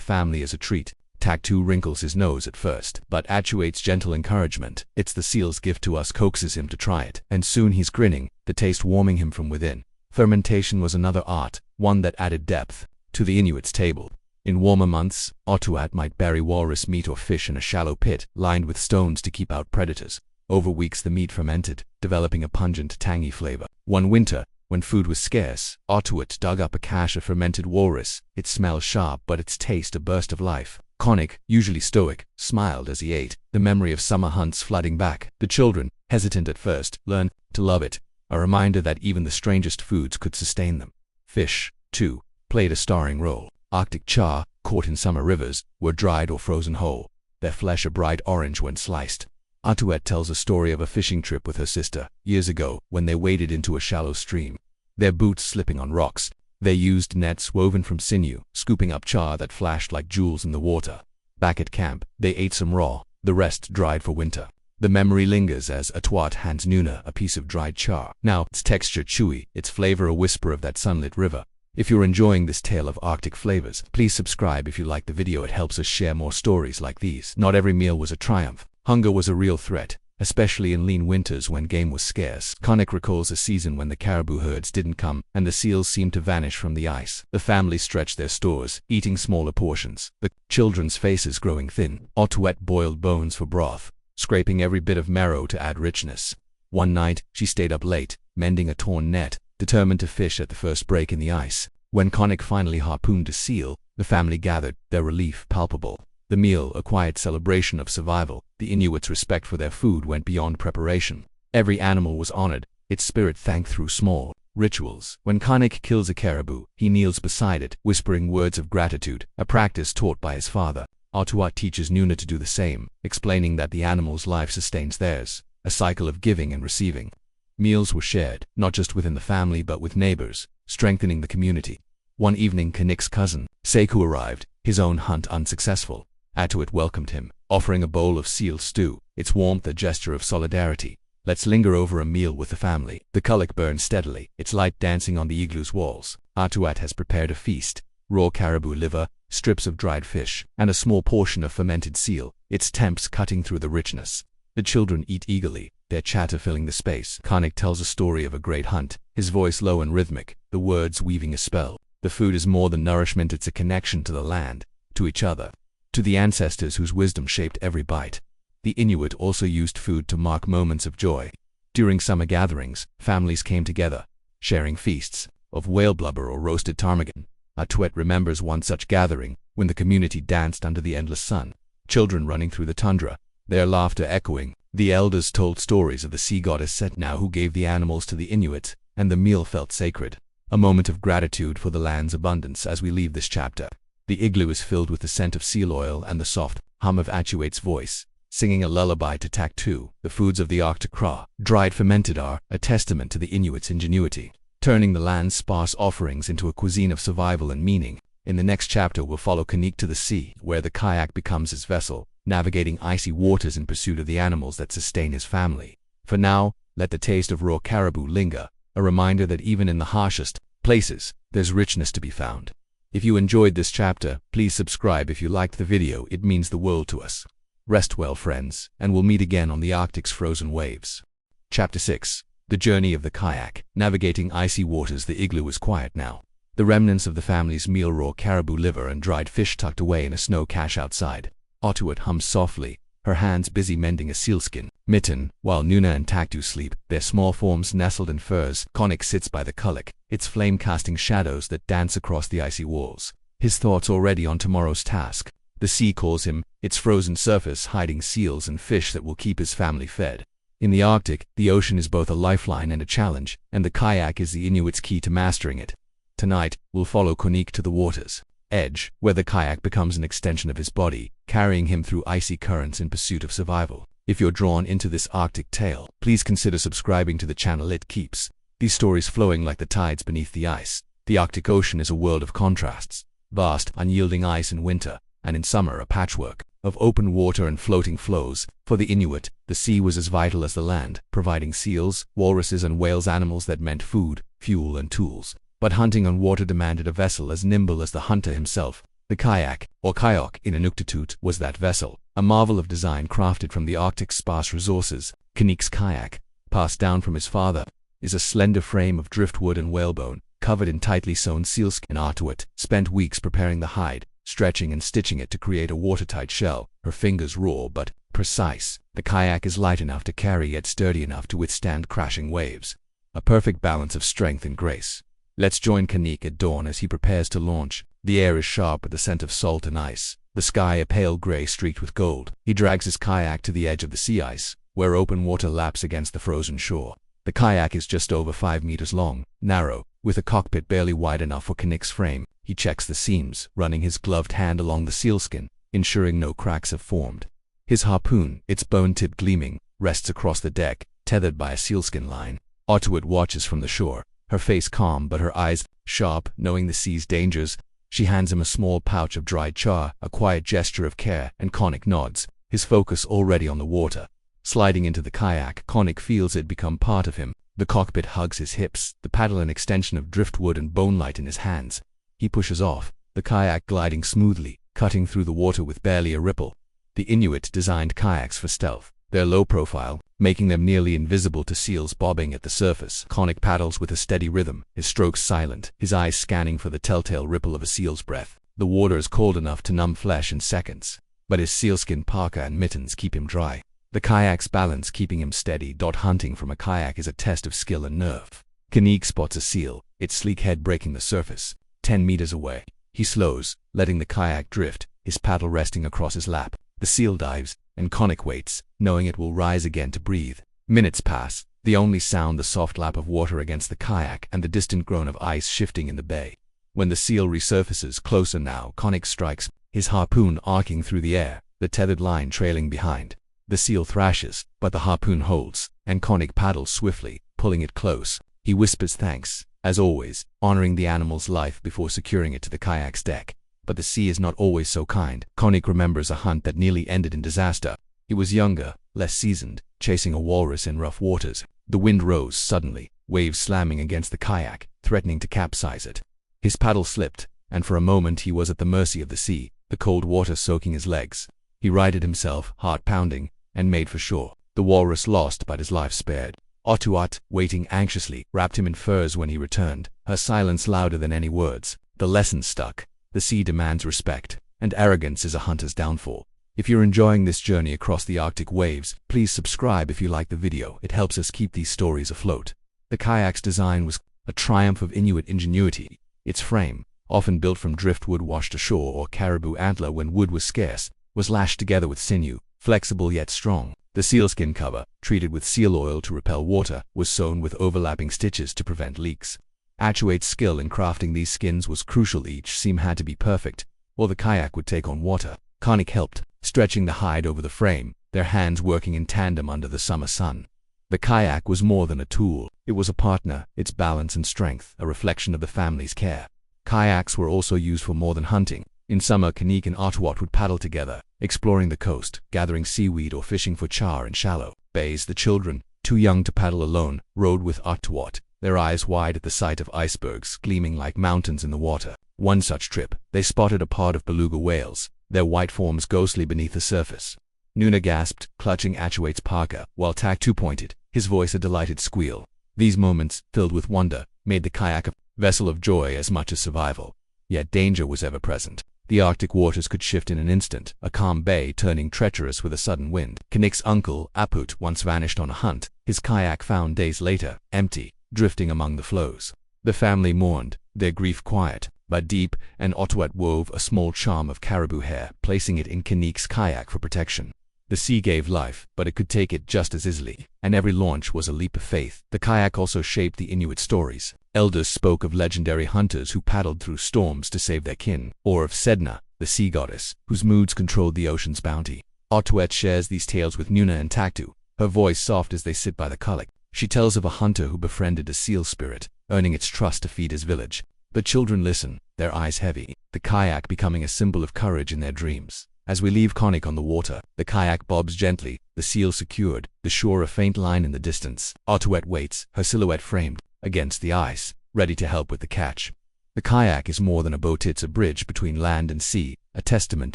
family as a treat. Taktu wrinkles his nose at first, but Atuat's gentle encouragement, "It's the seal's gift to us," coaxes him to try it, and soon he's grinning, the taste warming him from within. Fermentation was another art, one that added depth to the Inuit's table. In warmer months, Otuat might bury walrus meat or fish in a shallow pit, lined with stones to keep out predators. Over weeks the meat fermented, developing a pungent, tangy flavor. One winter, when food was scarce, Otuat dug up a cache of fermented walrus, its smell sharp but its taste a burst of life. Konik, usually stoic, smiled as he ate, the memory of summer hunts flooding back. The children, hesitant at first, learned to love it, a reminder that even the strangest foods could sustain them. Fish, too, played a starring role. Arctic char, caught in summer rivers, were dried or frozen whole, their flesh a bright orange when sliced. Atuat tells a story of a fishing trip with her sister, years ago, when they waded into a shallow stream. Their boots slipping on rocks, they used nets woven from sinew, scooping up char that flashed like jewels in the water. Back at camp, they ate some raw, the rest dried for winter. The memory lingers as Atuat hands Nuna a piece of dried char. Now, its texture chewy, its flavor a whisper of that sunlit river. If you're enjoying this tale of Arctic flavors, please subscribe if you like the video. It helps us share more stories like these. Not every meal was a triumph. Hunger was a real threat, especially in lean winters when game was scarce. Konik recalls a season when the caribou herds didn't come, and the seals seemed to vanish from the ice. The family stretched their stores, eating smaller portions, the children's faces growing thin. Otuat boiled bones for broth, scraping every bit of marrow to add richness. One night, she stayed up late, mending a torn net, determined to fish at the first break in the ice. When Konik finally harpooned a seal, the family gathered, their relief palpable. The meal, a quiet celebration of survival, the Inuits' respect for their food went beyond preparation. Every animal was honored, its spirit thanked through small rituals. When Konik kills a caribou, he kneels beside it, whispering words of gratitude, a practice taught by his father. Otuat teaches Nuna to do the same, explaining that the animal's life sustains theirs, a cycle of giving and receiving. Meals were shared, not just within the family but with neighbors, strengthening the community. One evening Konik's cousin, Seku, arrived, his own hunt unsuccessful. Atuat welcomed him, offering a bowl of seal stew, its warmth a gesture of solidarity. Let's linger over a meal with the family. The kulak burned steadily, its light dancing on the igloo's walls. Atuat has prepared a feast, raw caribou liver, strips of dried fish, and a small portion of fermented seal, its temps cutting through the richness. The children eat eagerly, their chatter filling the space. Konik tells a story of a great hunt, his voice low and rhythmic, the words weaving a spell. The food is more than nourishment, it's a connection to the land, to each other, to the ancestors whose wisdom shaped every bite. The Inuit also used food to mark moments of joy. During summer gatherings, families came together, sharing feasts of whale blubber or roasted ptarmigan. Atuat remembers one such gathering, when the community danced under the endless sun, children running through the tundra, their laughter echoing. The elders told stories of the sea goddess Setna who gave the animals to the Inuit, and the meal felt sacred. A moment of gratitude for the land's abundance. As we leave this chapter, the igloo is filled with the scent of seal oil and the soft hum of Atuat's voice, singing a lullaby to Taktu. The foods of the Arctic raw, dried fermented are a testament to the Inuits' ingenuity, turning the land's sparse offerings into a cuisine of survival and meaning. In the next chapter we'll follow Konik to the sea, where the kayak becomes his vessel, navigating icy waters in pursuit of the animals that sustain his family. For now, let the taste of raw caribou linger, a reminder that even in the harshest places, there's richness to be found. If you enjoyed this chapter, please subscribe. If you liked the video, it means the world to us. Rest well, friends, and we'll meet again on the Arctic's frozen waves. Chapter 6. The Journey of the Kayak. Navigating icy waters. The igloo is quiet now. The remnants of the family's meal, raw caribou liver and dried fish, tucked away in a snow cache outside. Otuat hums softly, her hands busy mending a sealskin mitten, while Nuna and Taktu sleep, their small forms nestled in furs. Konik sits by the kulak, its flame casting shadows that dance across the icy walls, his thoughts already on tomorrow's task. The sea calls him, its frozen surface hiding seals and fish that will keep his family fed. In the Arctic, the ocean is both a lifeline and a challenge, and the kayak is the Inuit's key to mastering it. Tonight, we'll follow Konik to the water's edge, where the kayak becomes an extension of his body, carrying him through icy currents in pursuit of survival. If you're drawn into this Arctic tale, please consider subscribing to the channel. It keeps these stories flowing like the tides beneath the ice. The Arctic Ocean is a world of contrasts: vast, unyielding ice in winter, and in summer a patchwork of open water and floating flows. For the Inuit, the sea was as vital as the land, providing seals, walruses and whales, animals that meant food, fuel and tools. But hunting on water demanded a vessel as nimble as the hunter himself. The kayak, or kayak in Inuktitut, was that vessel, a marvel of design crafted from the Arctic's sparse resources. Konik's kayak, passed down from his father, is a slender frame of driftwood and whalebone, covered in tightly sewn sealskin. Inuit spent weeks preparing the hide, stretching and stitching it to create a watertight shell, her fingers raw but precise. The kayak is light enough to carry yet sturdy enough to withstand crashing waves, a perfect balance of strength and grace. Let's join Konik at dawn as he prepares to launch. The air is sharp with the scent of salt and ice, the sky a pale gray streaked with gold. He drags his kayak to the edge of the sea ice, where open water laps against the frozen shore. The kayak is just over 5 meters long, narrow, with a cockpit barely wide enough for Konik's frame. He checks the seams, running his gloved hand along the sealskin, ensuring no cracks have formed. His harpoon, its bone tip gleaming, rests across the deck, tethered by a sealskin line. Inuit watches from the shore, her face calm but her eyes sharp, knowing the sea's dangers. She hands him a small pouch of dried char, a quiet gesture of care, and Konik nods, his focus already on the water. Sliding into the kayak, Konik feels it become part of him. The cockpit hugs his hips, the paddle an extension of driftwood and bonelight in his hands. He pushes off, the kayak gliding smoothly, cutting through the water with barely a ripple. The Inuit designed kayaks for stealth. They're low profile, making them nearly invisible to seals bobbing at the surface. Konik paddles with a steady rhythm, his strokes silent, his eyes scanning for the telltale ripple of a seal's breath. The water is cold enough to numb flesh in seconds, but his sealskin parka and mittens keep him dry. The kayak's balance keeping him steady. Hunting from a kayak is a test of skill and nerve. Konik spots a seal, its sleek head breaking the surface. 10 meters away, he slows, letting the kayak drift, his paddle resting across his lap. The seal dives, and Konik waits, knowing it will rise again to breathe. Minutes pass, the only sound the soft lap of water against the kayak and the distant groan of ice shifting in the bay. When the seal resurfaces closer now, Konik strikes, his harpoon arcing through the air, the tethered line trailing behind. The seal thrashes, but the harpoon holds, and Konik paddles swiftly, pulling it close. He whispers thanks, as always, honoring the animal's life before securing it to the kayak's deck. But the sea is not always so kind. Konik remembers a hunt that nearly ended in disaster. He was younger, less seasoned, chasing a walrus in rough waters. The wind rose suddenly, waves slamming against the kayak, threatening to capsize it. His paddle slipped, and for a moment he was at the mercy of the sea, the cold water soaking his legs. He righted himself, heart pounding, and made for shore. The walrus lost, but his life spared. Inuit, waiting anxiously, wrapped him in furs when he returned, her silence louder than any words. The lesson stuck. The sea demands respect, and arrogance is a hunter's downfall. If you're enjoying this journey across the Arctic waves, please subscribe if you like the video. It helps us keep these stories afloat. The kayak's design was a triumph of Inuit ingenuity. Its frame, often built from driftwood washed ashore or caribou antler when wood was scarce, was lashed together with sinew, flexible yet strong. The sealskin cover, treated with seal oil to repel water, was sewn with overlapping stitches to prevent leaks. Inuit's skill in crafting these skins was crucial. Each seam had to be perfect, or the kayak would take on water. Konik helped, stretching the hide over the frame, their hands working in tandem under the summer sun. The kayak was more than a tool. It was a partner, its balance and strength, a reflection of the family's care. Kayaks were also used for more than hunting. In summer, Konik and Inuit would paddle together, exploring the coast, gathering seaweed or fishing for char in shallow bays. The children, too young to paddle alone, rowed with Inuit, their eyes wide at the sight of icebergs gleaming like mountains in the water. One such trip, they spotted a pod of beluga whales, their white forms ghostly beneath the surface. Nuna gasped, clutching Inuit's parka, while Tak-2 pointed, his voice a delighted squeal. These moments, filled with wonder, made the kayak a vessel of joy as much as survival. Yet danger was ever present. The Arctic waters could shift in an instant, a calm bay turning treacherous with a sudden wind. Konik's uncle, Aput, once vanished on a hunt, his kayak found days later, empty, drifting among the floes. The family mourned, their grief quiet, but deep, and Inuit wove a small charm of caribou hair, placing it in Konik's kayak for protection. The sea gave life, but it could take it just as easily, and every launch was a leap of faith. The kayak also shaped the Inuit stories. Elders spoke of legendary hunters who paddled through storms to save their kin, or of Sedna, the sea goddess, whose moods controlled the ocean's bounty. Artuet shares these tales with Nuna and Taktu, her voice soft as they sit by the kulak. She tells of a hunter who befriended a seal spirit, earning its trust to feed his village. The children listen, their eyes heavy, the kayak becoming a symbol of courage in their dreams. As we leave Konik on the water, the kayak bobs gently, the seal secured, the shore a faint line in the distance. Artuet waits, her silhouette framed against the ice, ready to help with the catch. The kayak is more than a boat, it's a bridge between land and sea, a testament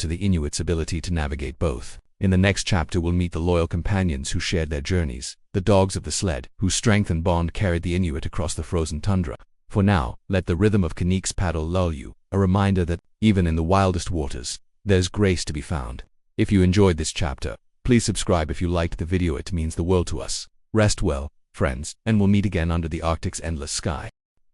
to the Inuits' ability to navigate both. In the next chapter we'll meet the loyal companions who shared their journeys, the dogs of the sled, whose strength and bond carried the Inuit across the frozen tundra. For now, let the rhythm of Kanik's paddle lull you, a reminder that, even in the wildest waters, there's grace to be found. If you enjoyed this chapter, please subscribe. If you liked the video, it means the world to us. Rest well, friends, and we'll meet again under the Arctic's endless sky.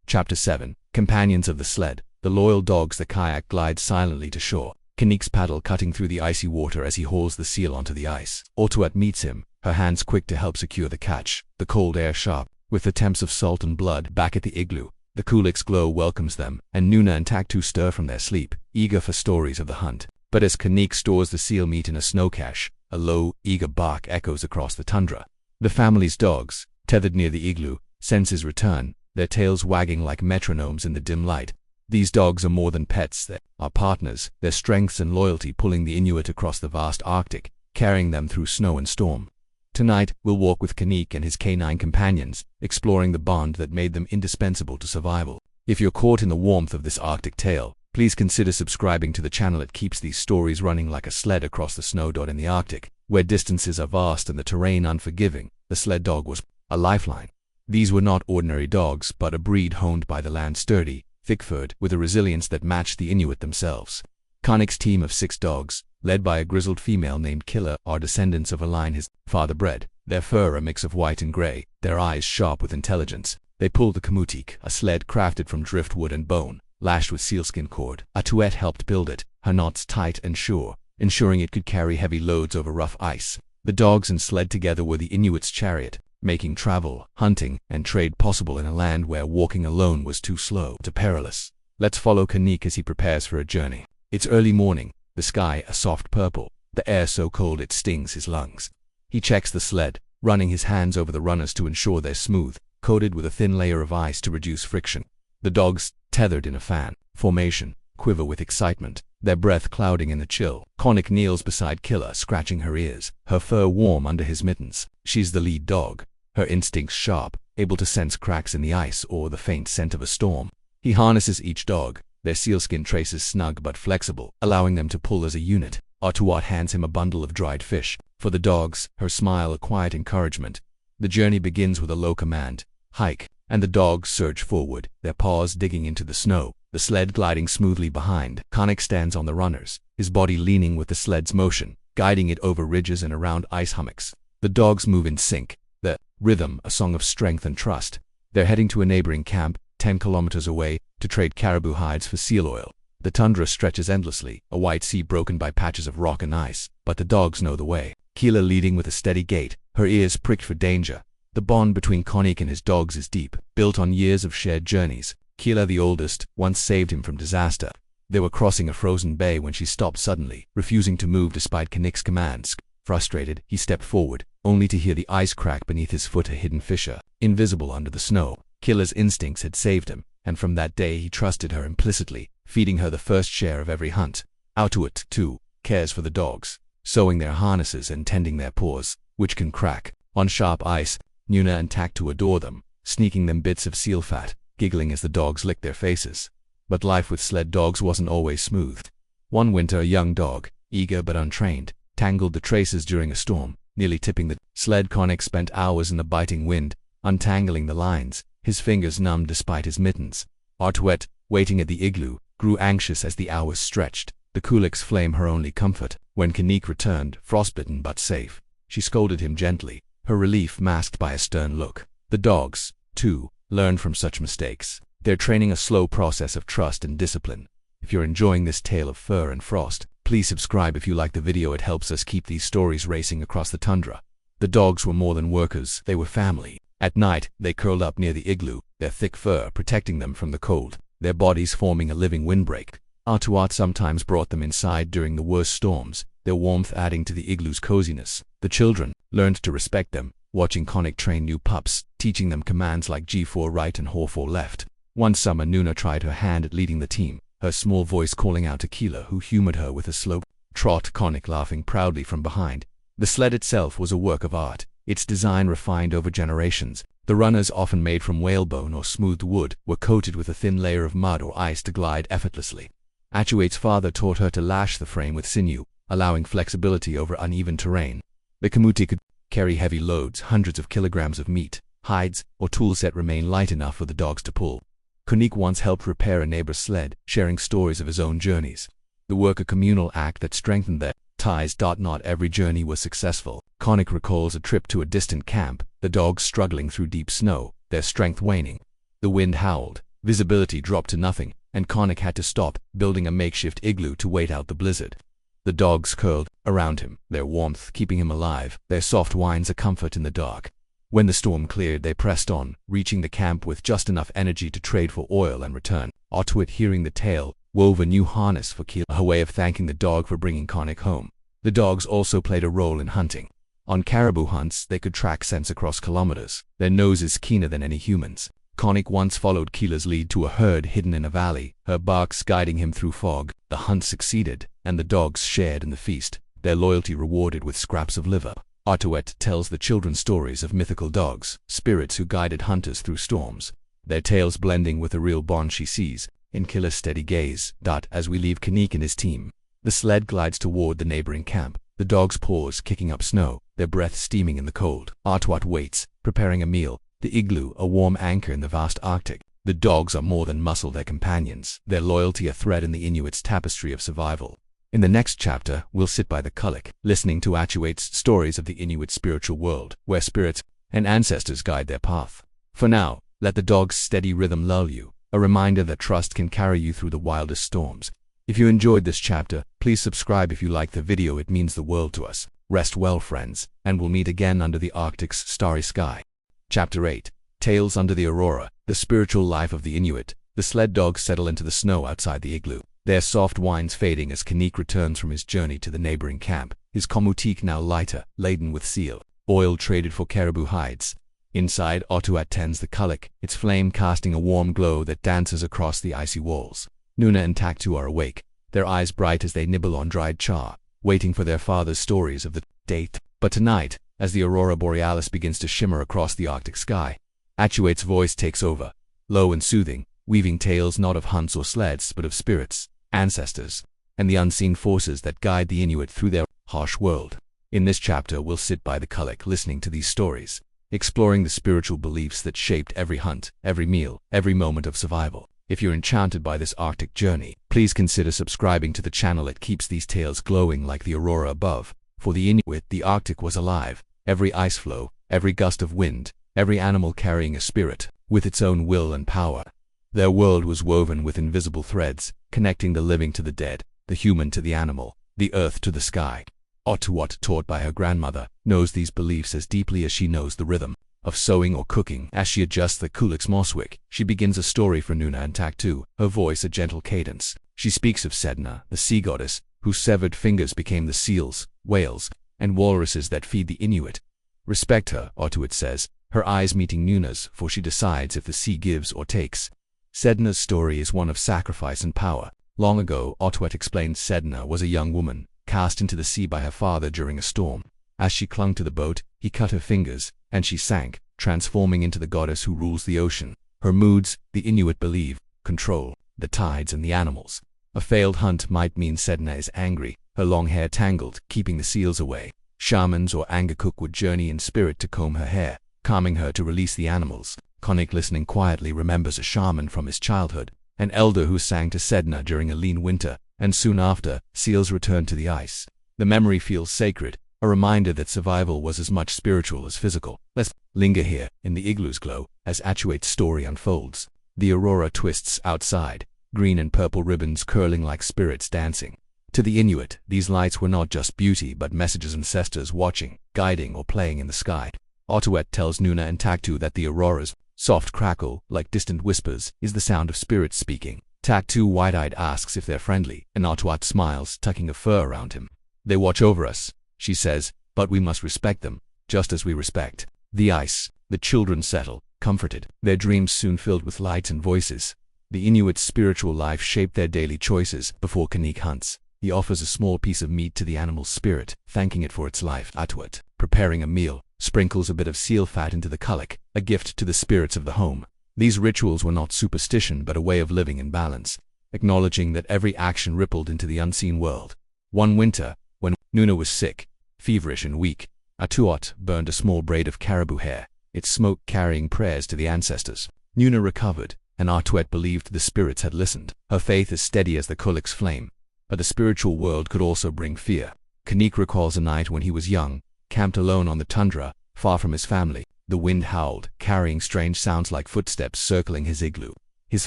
Chapter 7. Companions of the sled. The loyal dogs. The kayak glides silently to shore, Kanik's paddle cutting through the icy water as he hauls the seal onto the ice. Artuet meets him, her hands quick to help secure the catch, the cold air sharp, with the temps of salt and blood. Back at the igloo, the kulik's glow welcomes them, and Nuna and Taktu stir from their sleep, eager for stories of the hunt. But as Kanik stores the seal meat in a snow cache, a low, eager bark echoes across the tundra. The family's dogs, tethered near the igloo, sense his return, their tails wagging like metronomes in the dim light. These dogs are more than pets, they are partners, their strengths and loyalty pulling the Inuit across the vast Arctic, carrying them through snow and storm. Tonight, we'll walk with Kanik and his canine companions, exploring the bond that made them indispensable to survival. If you're caught in the warmth of this Arctic tale, please consider subscribing to the channel. It keeps these stories running like a sled across the snow in the Arctic, where distances are vast and the terrain unforgiving. The sled dog was a lifeline. These were not ordinary dogs, but a breed honed by the land, sturdy, thick-furred, with a resilience that matched the Inuit themselves. Kanik's team of 6 dogs, led by a grizzled female named Killa, are descendants of a line his father bred. Their fur a mix of white and gray, their eyes sharp with intelligence. They pull the kamutik, a sled crafted from driftwood and bone, lashed with sealskin cord. Artuet helped build it, her knots tight and sure, ensuring it could carry heavy loads over rough ice. The dogs and sled together were the Inuit's chariot, making travel, hunting, and trade possible in a land where walking alone was too slow to perilous. Let's follow Kanik as he prepares for a journey. It's early morning, the sky a soft purple, the air so cold it stings his lungs. He checks the sled, running his hands over the runners to ensure they're smooth, coated with a thin layer of ice to reduce friction. The dogs, tethered in a fan formation, quiver with excitement, their breath clouding in the chill. Konik kneels beside Killa, scratching her ears, her fur warm under his mittens. She's the lead dog, her instincts sharp, able to sense cracks in the ice or the faint scent of a storm. He harnesses each dog, their sealskin traces snug but flexible, allowing them to pull as a unit. Artuet hands him a bundle of dried fish. For the dogs, her smile a quiet encouragement. The journey begins with a low command, hike, and the dogs surge forward, their paws digging into the snow, the sled gliding smoothly behind. Kanik stands on the runners, his body leaning with the sled's motion, guiding it over ridges and around ice hummocks. The dogs move in sync, the rhythm a song of strength and trust. They're heading to a neighboring camp, 10 kilometers away, to trade caribou hides for seal oil. The tundra stretches endlessly, a white sea broken by patches of rock and ice, but the dogs know the way. Killa leading with a steady gait, her ears pricked for danger. The bond between Konik and his dogs is deep, built on years of shared journeys. Killa, the oldest, once saved him from disaster. They were crossing a frozen bay when she stopped suddenly, refusing to move despite Kanik's commands. Frustrated, he stepped forward, only to hear the ice crack beneath his foot, a hidden fissure, invisible under the snow. Killa's instincts had saved him, and from that day he trusted her implicitly, feeding her the first share of every hunt. Artuet, too, cares for the dogs, sewing their harnesses and tending their paws, which can crack on sharp ice. Nuna and Taktu adore them, sneaking them bits of seal fat, giggling as the dogs lick their faces. But life with sled dogs wasn't always smooth. One winter, a young dog, eager but untrained, tangled the traces during a storm, nearly tipping the sled. Konik spent hours in the biting wind, untangling the lines, his fingers numb despite his mittens. Artuet, waiting at the igloo, grew anxious as the hours stretched, the kulik's flame her only comfort. When Kanik returned, frostbitten but safe, she scolded him gently, her relief masked by a stern look. The dogs, too, learned from such mistakes. They're training a slow process of trust and discipline. If you're enjoying this tale of fur and frost, Please subscribe if you like the video. It helps us keep these stories racing across the tundra. The dogs were more than workers, they were family. At night, they curled up near the igloo, their thick fur protecting them from the cold, their bodies forming a living windbreak. Atuat sometimes brought them inside during the worst storms, their warmth adding to the igloo's coziness. The children learned to respect them, watching Konik train new pups, teaching them commands like G4 right and H4 left. One summer, Nuna tried her hand at leading the team, her small voice calling out to Keela, who humored her with a slow trot, Konik laughing proudly from behind. The sled itself was a work of art, its design refined over generations. The runners, often made from whalebone or smoothed wood, were coated with a thin layer of mud or ice to glide effortlessly. Atuate's father taught her to lash the frame with sinew, allowing flexibility over uneven terrain. The kamuti could carry heavy loads, hundreds of kilograms of meat, hides, or tools that remain light enough for the dogs to pull. Konik once helped repair a neighbor's sled, sharing stories of his own journeys. The work a communal act that strengthened their ties. Not every journey was successful. Konik recalls a trip to a distant camp, the dogs struggling through deep snow, their strength waning. The wind howled, visibility dropped to nothing, and Konik had to stop, building a makeshift igloo to wait out the blizzard. The dogs curled around him, their warmth keeping him alive, their soft whines a comfort in the dark. When the storm cleared, they pressed on, reaching the camp with just enough energy to trade for oil and return. Atuat, hearing the tale, wove a new harness for Keela, her way of thanking the dog for bringing Konik home. The dogs also played a role in hunting. On caribou hunts, they could track scents across kilometers, their noses keener than any humans. Konik once followed Keela's lead to a herd hidden in a valley, her barks guiding him through fog. The hunt succeeded, and the dogs shared in the feast, their loyalty rewarded with scraps of liver. Atuat tells the children stories of mythical dogs, spirits who guided hunters through storms, their tales blending with the real bond she sees in Keela's steady gaze. As we leave Konik and his team, the sled glides toward the neighboring camp. The dogs pause, kicking up snow, their breath steaming in the cold. Atuat waits, preparing a meal, the igloo a warm anchor in the vast Arctic. The dogs are more than muscle, their companions, their loyalty a thread in the Inuit's tapestry of survival. In the next chapter, we'll sit by the kulak, listening to Atuate's stories of the Inuit spiritual world, where spirits and ancestors guide their path. For now, let the dog's steady rhythm lull you, a reminder that trust can carry you through the wildest storms. If you enjoyed this chapter, please subscribe if you liked the video. It means the world to us. Rest well, friends, and we'll meet again under the Arctic's starry sky. Chapter 8. Tales Under the Aurora, the spiritual life of the Inuit. The sled dogs settle into the snow outside the igloo, their soft whines fading as Konik returns from his journey to the neighboring camp, his komutik now lighter, laden with seal oil traded for caribou hides. Inside, Atuat tends the kulak, its flame casting a warm glow that dances across the icy walls. Nuna and Taktu are awake, their eyes bright as they nibble on dried char, waiting for their father's stories of the date. But tonight, as the aurora borealis begins to shimmer across the Arctic sky, Atuate's voice takes over, low and soothing, weaving tales not of hunts or sleds but of spirits, ancestors, and the unseen forces that guide the Inuit through their harsh world. In this chapter, we'll sit by the kulak listening to these stories, exploring the spiritual beliefs that shaped every hunt, every meal, every moment of survival. If you're enchanted by this Arctic journey, please consider subscribing to the channel. It keeps these tales glowing like the aurora above. For the Inuit, the Arctic was alive, every ice floe, every gust of wind, every animal carrying a spirit, with its own will and power. Their world was woven with invisible threads, connecting the living to the dead, the human to the animal, the earth to the sky. Atuat, taught by her grandmother, knows these beliefs as deeply as she knows the rhythm of sewing or cooking. As she adjusts the kulak's moswick, she begins a story for Nuna and Taktu, her voice a gentle cadence. She speaks of Sedna, the sea goddess, whose severed fingers became the seals, whales, and walruses that feed the Inuit. Respect her, Atuat says, her eyes meeting Nuna's, for she decides if the sea gives or takes. Sedna's story is one of sacrifice and power. Long ago, Atuat explained, Sedna was a young woman, cast into the sea by her father during a storm. As she clung to the boat, he cut her fingers, and she sank, transforming into the goddess who rules the ocean. Her moods, the Inuit believe, control the tides and the animals. A failed hunt might mean Sedna is angry, her long hair tangled, keeping the seals away. Shamans or Angakuk would journey in spirit to comb her hair, calming her to release the animals. Konik, listening quietly, remembers a shaman from his childhood, an elder who sang to Sedna during a lean winter, and soon after, seals returned to the ice. The memory feels sacred, a reminder that survival was as much spiritual as physical. Let's linger here, in the igloo's glow, as Atuate's story unfolds. The aurora twists outside, green and purple ribbons curling like spirits dancing. To the Inuit, these lights were not just beauty but messages of ancestors watching, guiding, or playing in the sky. Otuet tells Nuna and Taktu that the aurora's soft crackle, like distant whispers, is the sound of spirits speaking. Taktu, wide-eyed, asks if they're friendly, and Otuat smiles, tucking a fur around him. They watch over us, she says, but we must respect them, just as we respect the ice. The children settle, comforted, their dreams soon filled with light and voices. The Inuit's spiritual life shaped their daily choices. Before Kanik hunts, he offers a small piece of meat to the animal's spirit, thanking it for its life. Atuat, preparing a meal, sprinkles a bit of seal fat into the kulak, a gift to the spirits of the home. These rituals were not superstition but a way of living in balance, acknowledging that every action rippled into the unseen world. One winter, when Nuna was sick, feverish and weak, Atuat burned a small braid of caribou hair, its smoke carrying prayers to the ancestors. Nuna recovered, and Atuet believed the spirits had listened. Her faith as steady as the kulak's flame. But the spiritual world could also bring fear. Kanik recalls a night when he was young, camped alone on the tundra, far from his family. The wind howled, carrying strange sounds like footsteps circling his igloo. His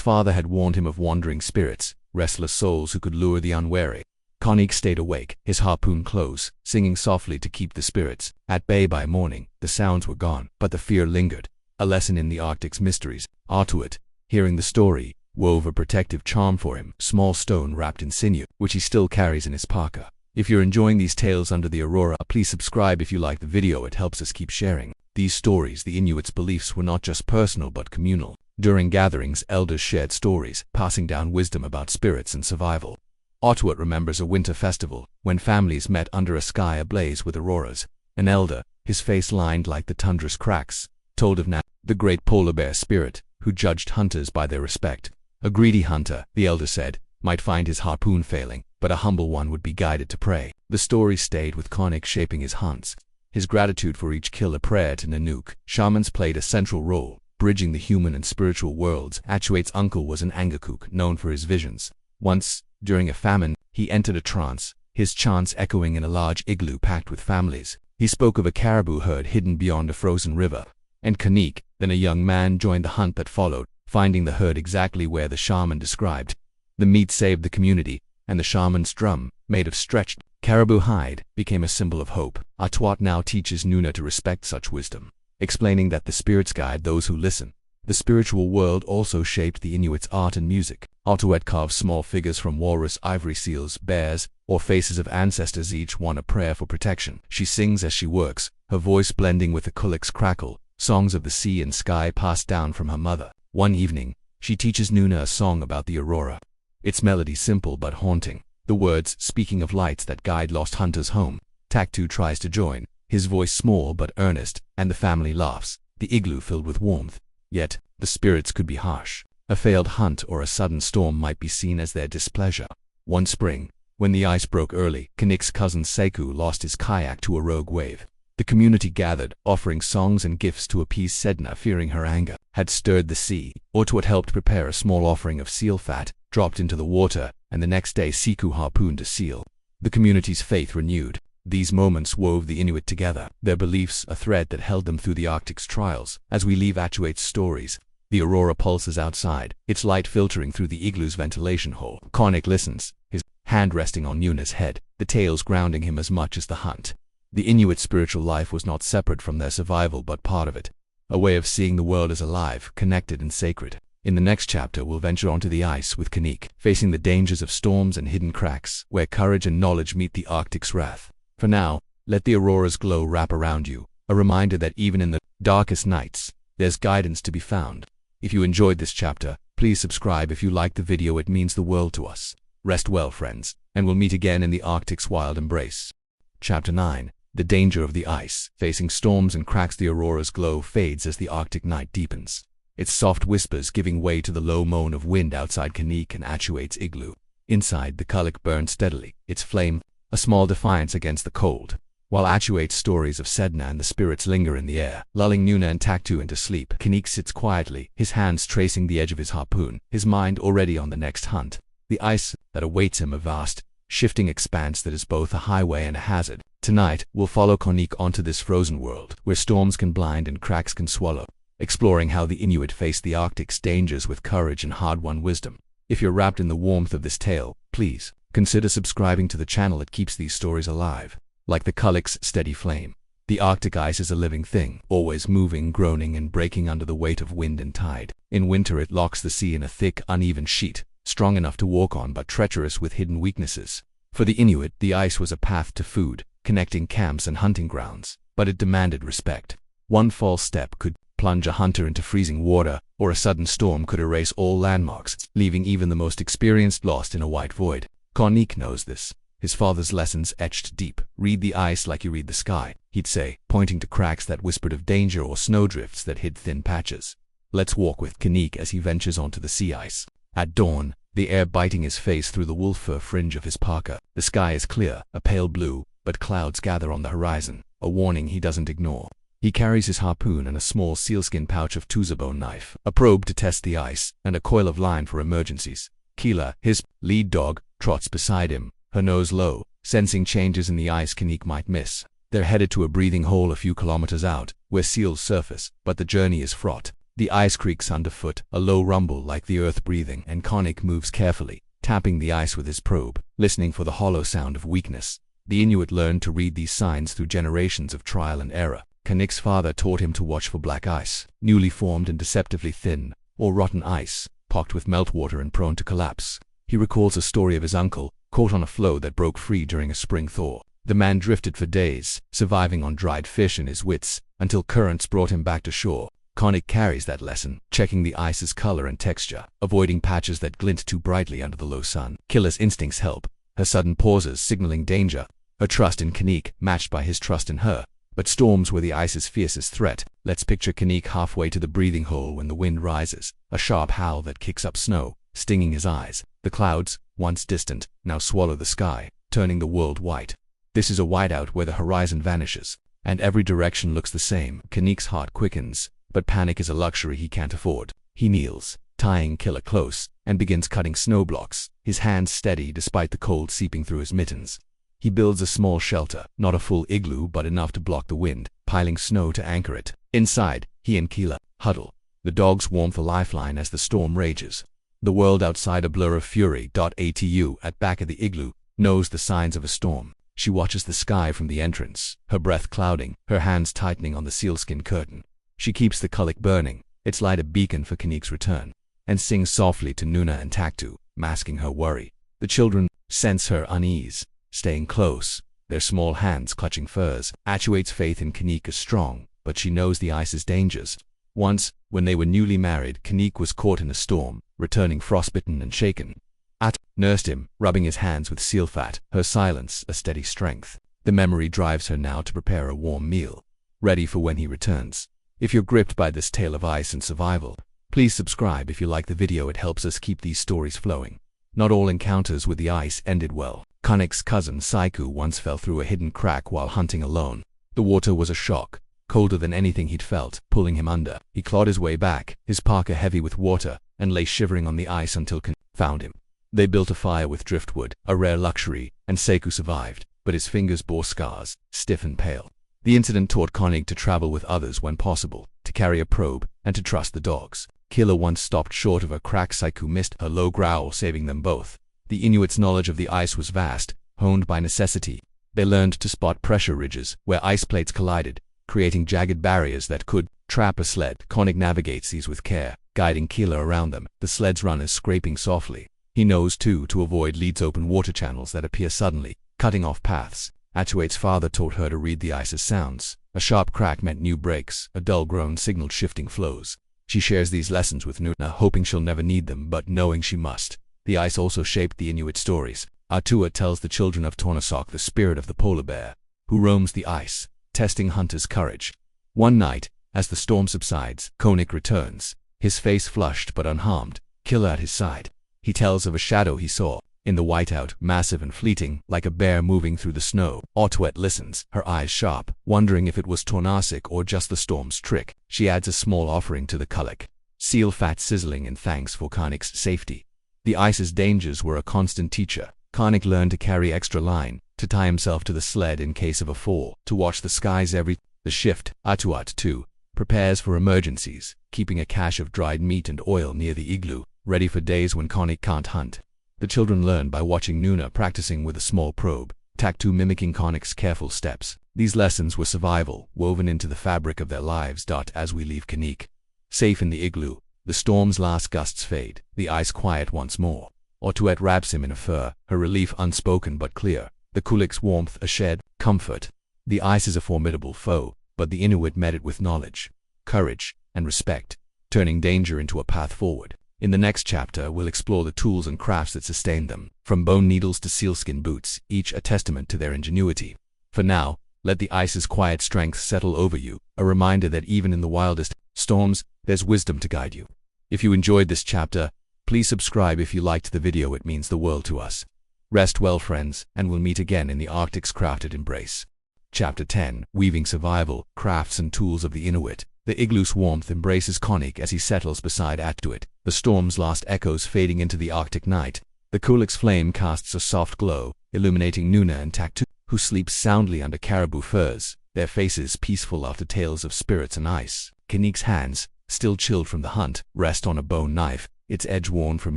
father had warned him of wandering spirits, restless souls who could lure the unwary. Kanik stayed awake, his harpoon close, singing softly to keep the spirits at bay. By morning, the sounds were gone, but the fear lingered. A lesson in the Arctic's mysteries. Atuet, hearing the story, wove a protective charm for him, small stone wrapped in sinew, which he still carries in his parka. If you're enjoying these tales under the aurora, please subscribe if you like the video. It helps us keep sharing these stories. The Inuits' beliefs were not just personal but communal. During gatherings, elders shared stories, passing down wisdom about spirits and survival. Atuet remembers a winter festival, when families met under a sky ablaze with auroras. An elder, his face lined like the tundra's cracks, told of Nat, the great polar bear spirit, who judged hunters by their respect. A greedy hunter, the elder said, might find his harpoon failing, but a humble one would be guided to prey. The story stayed with Kanik, shaping his hunts. His gratitude for each kill a prayer to Nanook. Shamans played a central role, bridging the human and spiritual worlds. Atuet's uncle was an Angakok, known for his visions. Once, during a famine, he entered a trance, his chants echoing in a large igloo packed with families. He spoke of a caribou herd hidden beyond a frozen river. And Kanik, then a young man, joined the hunt that followed, finding the herd exactly where the shaman described. The meat saved the community, and the shaman's drum, made of stretched caribou hide, became a symbol of hope. Atuat now teaches Nuna to respect such wisdom, explaining that the spirits guide those who listen. The spiritual world also shaped the Inuits' art and music. Atuet carves small figures from walrus, ivory seals, bears, or faces of ancestors, each one a prayer for protection. She sings as she works, her voice blending with the kulak's crackle, songs of the sea and sky passed down from her mother. One evening, she teaches Nuna a song about the aurora. Its melody simple but haunting, the words speaking of lights that guide lost hunters home. Taktu tries to join, his voice small but earnest, and the family laughs, the igloo filled with warmth. Yet, the spirits could be harsh. A failed hunt or a sudden storm might be seen as their displeasure. One spring, when the ice broke early, Kanik's cousin Seku lost his kayak to a rogue wave. The community gathered, offering songs and gifts to appease Sedna, fearing her anger had stirred the sea. Atuet helped prepare a small offering of seal fat, dropped into the water, and the next day Seku harpooned a seal. The community's faith renewed. These moments wove the Inuit together, their beliefs a thread that held them through the Arctic's trials. As we leave Atuet's stories, the aurora pulses outside, its light filtering through the igloo's ventilation hole. Kanik listens, his hand resting on Nuna's head, the tales grounding him as much as the hunt. The Inuit spiritual life was not separate from their survival but part of it, a way of seeing the world as alive, connected and sacred. In the next chapter we'll venture onto the ice with Kanik, facing the dangers of storms and hidden cracks, where courage and knowledge meet the Arctic's wrath. For now, let the aurora's glow wrap around you, a reminder that even in the darkest nights, there's guidance to be found. If you enjoyed this chapter, please subscribe. If you liked the video, it means the world to us. Rest well, friends, and we'll meet again in the Arctic's wild embrace. Chapter 9. The danger of the ice. Facing storms and cracks, the aurora's glow fades as the Arctic night deepens, its soft whispers giving way to the low moan of wind outside Kanik and Atuet's igloo. Inside, the kulak burned steadily, its flame a small defiance against the cold, while Atuet's stories of Sedna and the spirits linger in the air, lulling Nuna and Taktu into sleep. Kanik sits quietly, his hands tracing the edge of his harpoon, his mind already on the next hunt. The ice that awaits him a vast, shifting expanse that is both a highway and a hazard. Tonight, we'll follow Kanik onto this frozen world, where storms can blind and cracks can swallow, exploring how the Inuit face the Arctic's dangers with courage and hard-won wisdom. If you're wrapped in the warmth of this tale, please consider subscribing to the channel. It keeps these stories alive. Like the Kulik's steady flame, the Arctic ice is a living thing, always moving, groaning, and breaking under the weight of wind and tide. In winter it locks the sea in a thick, uneven sheet, strong enough to walk on but treacherous with hidden weaknesses. For the Inuit, the ice was a path to food, connecting camps and hunting grounds, but it demanded respect. One false step could plunge a hunter into freezing water, or a sudden storm could erase all landmarks, leaving even the most experienced lost in a white void. Konik knows this. His father's lessons etched deep. Read the ice like you read the sky, he'd say, pointing to cracks that whispered of danger or snowdrifts that hid thin patches. Let's walk with Konik as he ventures onto the sea ice. At dawn, the air biting his face through the wool fur fringe of his parka. The sky is clear, a pale blue, but clouds gather on the horizon, a warning he doesn't ignore. He carries his harpoon and a small sealskin pouch of Tuzabone knife, a probe to test the ice, and a coil of line for emergencies. Kila, his lead dog, trots beside him, her nose low, sensing changes in the ice Konik might miss. They're headed to a breathing hole a few kilometers out, where seals surface, but the journey is fraught. The ice creaks underfoot, a low rumble like the earth breathing, and Konik moves carefully, tapping the ice with his probe, listening for the hollow sound of weakness. The Inuit learned to read these signs through generations of trial and error. Konik's father taught him to watch for black ice, newly formed and deceptively thin, or rotten ice, pocked with meltwater and prone to collapse. He recalls a story of his uncle, caught on a floe that broke free during a spring thaw. The man drifted for days, surviving on dried fish and his wits, until currents brought him back to shore. Konik carries that lesson, checking the ice's color and texture, avoiding patches that glint too brightly under the low sun. Kila's instincts help, her sudden pauses signaling danger, her trust in Konik matched by his trust in her. But storms were the ice's fiercest threat. Let's picture Konik halfway to the breathing hole when the wind rises, a sharp howl that kicks up snow, stinging his eyes. The clouds, once distant, now swallow the sky, turning the world white. This is a whiteout where the horizon vanishes, and every direction looks the same. Konik's heart quickens, but panic is a luxury he can't afford. He kneels, tying Kila close, and begins cutting snow blocks, his hands steady despite the cold seeping through his mittens. He builds a small shelter, not a full igloo but enough to block the wind, piling snow to anchor it. Inside, he and Kila huddle, the dog's warmth a lifeline as the storm rages. The world outside a blur of fury. Atu, at back of the igloo, knows the signs of a storm. She watches the sky from the entrance, her breath clouding, her hands tightening on the sealskin curtain. She keeps the Kulik burning, its light a beacon for Konik's return, and sings softly to Nuna and Taktu, masking her worry. The children sense her unease, staying close, their small hands clutching furs. Atuate's faith in Konik is strong, but she knows the ice's dangers. Once, when they were newly married, Konik was caught in a storm, returning frostbitten and shaken. At nursed him, rubbing his hands with seal fat, her silence a steady strength. The memory drives her now to prepare a warm meal, ready for when he returns. If you're gripped by this tale of ice and survival, please subscribe if you like the video. It helps us keep these stories flowing. Not all encounters with the ice ended well. Konik's cousin Saiku once fell through a hidden crack while hunting alone. The water was a shock, colder than anything he'd felt, pulling him under. He clawed his way back, his parka heavy with water, and lay shivering on the ice until Konik found him. They built a fire with driftwood, a rare luxury, and Saiku survived, but his fingers bore scars, stiff and pale. The incident taught Konik to travel with others when possible, to carry a probe, and to trust the dogs. Kila once stopped short of a crack. Saiku missed, her low growl saving them both. The Inuits' knowledge of the ice was vast, honed by necessity. They learned to spot pressure ridges, where ice plates collided, creating jagged barriers that could trap a sled. Konik navigates these with care, guiding Kila around them, the sled's runners scraping softly. He knows, too, to avoid leads open water channels that appear suddenly, cutting off paths. Atuate's father taught her to read the ice's sounds. A sharp crack meant new breaks, a dull groan signaled shifting flows. She shares these lessons with Nuna, hoping she'll never need them, but knowing she must. The ice also shaped the Inuit stories. Atua tells the children of Tornasok the spirit of the polar bear, who roams the ice, testing hunters' courage. One night, as the storm subsides, Konik returns, his face flushed but unharmed, Kila at his side. He tells of a shadow he saw, in the whiteout, massive and fleeting, like a bear moving through the snow. Atuat listens, her eyes sharp, wondering if it was Tornasok or just the storm's trick. She adds a small offering to the Kulik, seal fat sizzling in thanks for Konik's safety. The ice's dangers were a constant teacher. Konik learned to carry extra line, to tie himself to the sled in case of a fall, to watch the skies every shift. Atuat, too, prepares for emergencies, keeping a cache of dried meat and oil near the igloo, ready for days when Konik can't hunt. The children learned by watching Nuna practicing with a small probe, Tak-2 mimicking Konnik's careful steps. These lessons were survival, woven into the fabric of their lives. As we leave Konnik, safe in the igloo, the storm's last gusts fade, the ice quiet once more. Otuet wraps him in a fur, her relief unspoken but clear, the Kulik's warmth a shared comfort. The ice is a formidable foe, but the Inuit met it with knowledge, courage, and respect, turning danger into a path forward. In the next chapter, we'll explore the tools and crafts that sustained them, from bone needles to sealskin boots, each a testament to their ingenuity. For now, let the ice's quiet strength settle over you, a reminder that even in the wildest storms, there's wisdom to guide you. If you enjoyed this chapter, please subscribe. If you liked the video, it means the world to us. Rest well, friends, and we'll meet again in the Arctic's crafted embrace. Chapter 10, Weaving Survival, Crafts and Tools of the Inuit. The igloo's warmth embraces Konnik as he settles beside Atuit, the storm's last echoes fading into the Arctic night. The Kulik's flame casts a soft glow, illuminating Nuna and Tak-2, who sleep soundly under caribou furs, their faces peaceful after tales of spirits and ice. Konnik's hands, still chilled from the hunt, rest on a bone knife, its edge worn from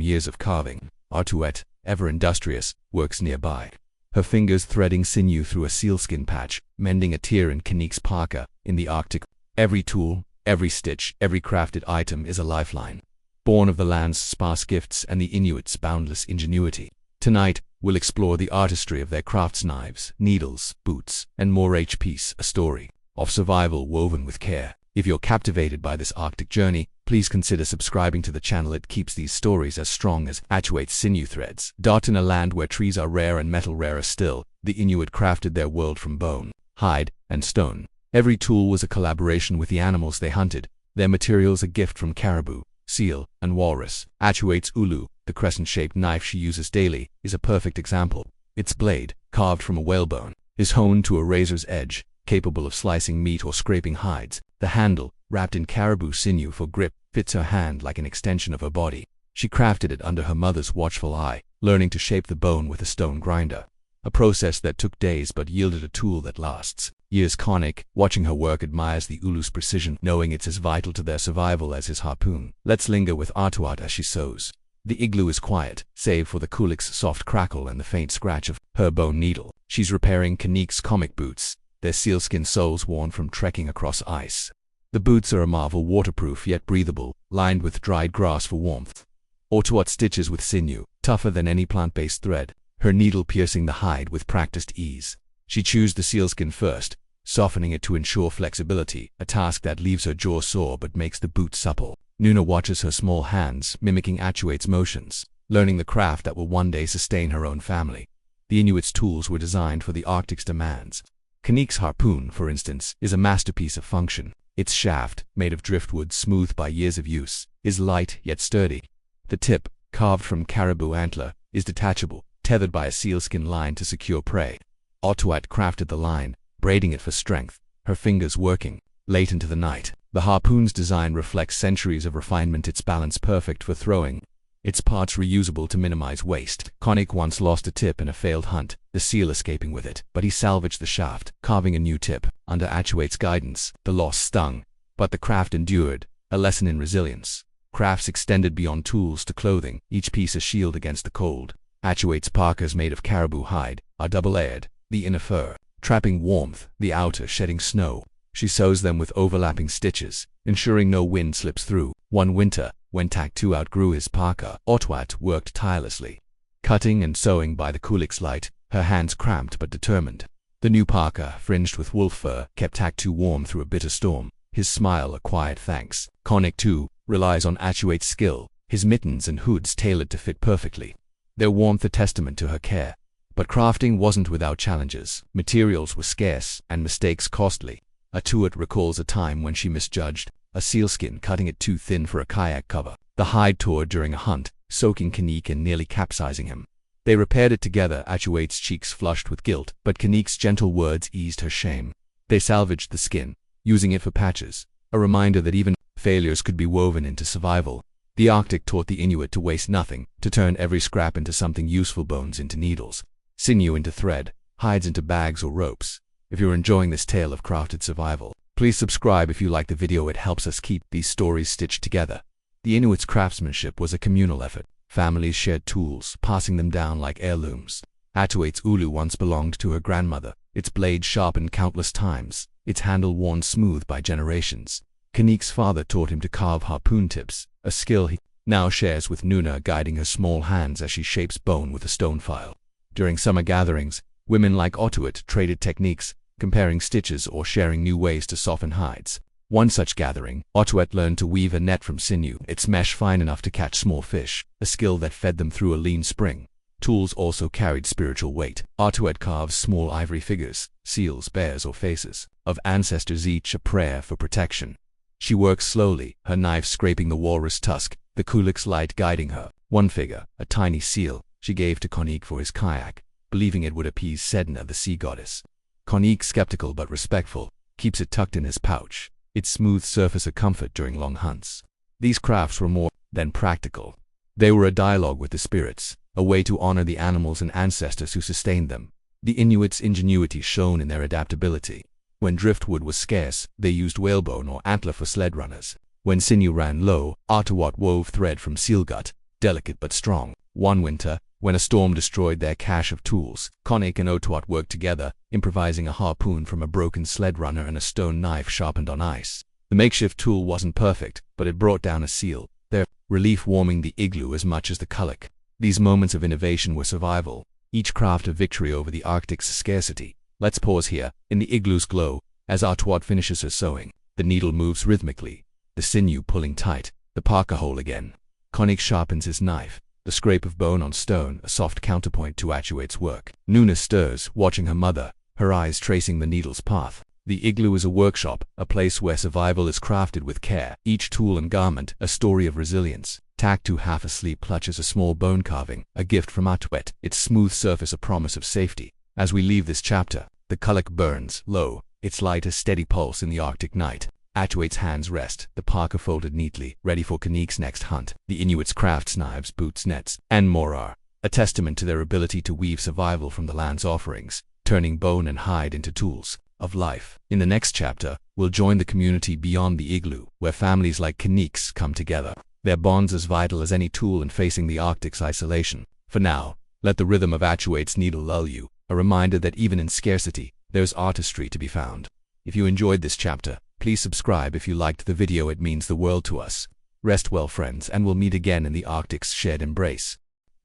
years of carving. Atuet, ever industrious, works nearby, her fingers threading sinew through a sealskin patch, mending a tear in Konnik's parka. In the Arctic, every tool, every stitch, every crafted item is a lifeline, born of the land's sparse gifts and the Inuit's boundless ingenuity. Tonight, we'll explore the artistry of their crafts: knives, needles, boots, and more. Each piece a story of survival woven with care. If you're captivated by this Arctic journey, please consider subscribing to the channel. It keeps these stories as strong as Atuet's sinew threads. In a land where trees are rare and metal rarer still, the Inuit crafted their world from bone, hide, and stone. Every tool was a collaboration with the animals they hunted, their materials a gift from caribou, seal, and walrus. Atuet's ulu, the crescent-shaped knife she uses daily, is a perfect example. Its blade, carved from a whalebone, is honed to a razor's edge, capable of slicing meat or scraping hides. The handle, wrapped in caribou sinew for grip, fits her hand like an extension of her body. She crafted it under her mother's watchful eye, learning to shape the bone with a stone grinder, a process that took days but yielded a tool that lasts years. Konnik, watching her work, admires the ulu's precision, knowing it's as vital to their survival as his harpoon. Let's linger with Atuat as she sews. The igloo is quiet, save for the Kulik's soft crackle and the faint scratch of her bone needle. She's repairing Konnik's comic boots, their sealskin soles worn from trekking across ice. The boots are a marvel, waterproof yet breathable, lined with dried grass for warmth. Atuat stitches with sinew, tougher than any plant-based thread, her needle piercing the hide with practiced ease. She chews the sealskin first, softening it to ensure flexibility, a task that leaves her jaw sore but makes the boot supple. Nuna watches her small hands, mimicking Atuet's motions, learning the craft that will one day sustain her own family. The Inuit's tools were designed for the Arctic's demands. Konnik's harpoon, for instance, is a masterpiece of function. Its shaft, made of driftwood smoothed by years of use, is light yet sturdy. The tip, carved from caribou antler, is detachable, tethered by a sealskin line to secure prey. Atuat crafted the line, braiding it for strength, her fingers working late into the night. The harpoon's design reflects centuries of refinement, its balance perfect for throwing, its parts reusable to minimize waste. Konnik once lost a tip in a failed hunt, the seal escaping with it, but he salvaged the shaft, carving a new tip. Under Atuet's guidance, the loss stung, but the craft endured, a lesson in resilience. Crafts extended beyond tools to clothing, each piece a shield against the cold. Atuet's parkas, made of caribou hide, are double-layered, the inner fur trapping warmth, the outer shedding snow. She sews them with overlapping stitches, ensuring no wind slips through. One winter, when Tak-2 outgrew his parka, Atuat worked tirelessly, cutting and sewing by the Kulik's light, her hands cramped but determined. The new parka, fringed with wolf fur, kept Tak-2 warm through a bitter storm, his smile a quiet thanks. Konnik, too, relies on Atuet's skill, his mittens and hoods tailored to fit perfectly, their warmth a testament to her care. But crafting wasn't without challenges. Materials were scarce, and mistakes costly. Atuat recalls a time when she misjudged a sealskin, cutting it too thin for a kayak cover. The hide tore during a hunt, soaking Konnik and nearly capsizing him. They repaired it together, Atuet's cheeks flushed with guilt, but Konnik's gentle words eased her shame. They salvaged the skin, using it for patches, a reminder that even failures could be woven into survival. The Arctic taught the Inuit to waste nothing, to turn every scrap into something useful: bones into needles, sinew into thread, hides into bags or ropes. If you're enjoying this tale of crafted survival, please subscribe. If you like the video, it helps us keep these stories stitched together. The Inuit's craftsmanship was a communal effort, Families shared tools, passing them down like heirlooms. Atuate's ulu once belonged to her grandmother, its blade sharpened countless times, its handle worn smooth by generations. Kanik's father taught him to carve harpoon tips, a skill he now shares with Nuna, guiding her small hands as she shapes bone with a stone file. During summer gatherings, women like Otuat traded techniques, comparing stitches or sharing new ways to soften hides. One such gathering, Otuat learned to weave a net from sinew, its mesh fine enough to catch small fish, a skill that fed them through a lean spring. Tools also carried spiritual weight. Otuat carves small ivory figures, seals, bears, or faces of ancestors, each a prayer for protection. She works slowly, her knife scraping the walrus tusk, the kulik's light guiding her. One figure, a tiny seal, she gave to Konik for his kayak, believing it would appease Sedna, the sea goddess. Konik, skeptical but respectful, keeps it tucked in his pouch, its smooth surface a comfort during long hunts. These crafts were more than practical. They were a dialogue with the spirits, a way to honor the animals and ancestors who sustained them. The Inuits' ingenuity shone in their adaptability. When driftwood was scarce, they used whalebone or antler for sled runners. When sinew ran low, Otuat wove thread from seal gut, delicate but strong. One winter, when a storm destroyed their cache of tools, Konik and Otuat worked together, improvising a harpoon from a broken sled runner and a stone knife sharpened on ice. The makeshift tool wasn't perfect, but it brought down a seal, their relief warming the igloo as much as the kulak. These moments of innovation were survival, each craft a victory over the Arctic's scarcity. Let's pause here, in the igloo's glow, as Otuat finishes her sewing. The needle moves rhythmically, the sinew pulling tight, the parka whole again. Konik sharpens his knife, the scrape of bone on stone, a soft counterpoint to Atuate's work. Nuna stirs, watching her mother, her eyes tracing the needle's path. The igloo is a workshop, a place where survival is crafted with care. Each tool and garment, a story of resilience. Taktu, half asleep, clutches a small bone carving, a gift from Atuat, its smooth surface a promise of safety. As we leave this chapter, the kulak burns low, its light a steady pulse in the Arctic night. Atuate's hands rest, the parka folded neatly, ready for Kanik's next hunt. The Inuits' crafts, knives, boots, nets, and more are a testament to their ability to weave survival from the land's offerings, turning bone and hide into tools of life. In the next chapter, we'll join the community beyond the igloo, where families like Kanik's come together. Their bonds as vital as any tool in facing the Arctic's isolation. For now, let the rhythm of Atuate's needle lull you, a reminder that even in scarcity, there's artistry to be found. If you enjoyed this chapter, please subscribe. If you liked the video, it means the world to us. Rest well, friends, and we'll meet again in the Arctic's shared embrace.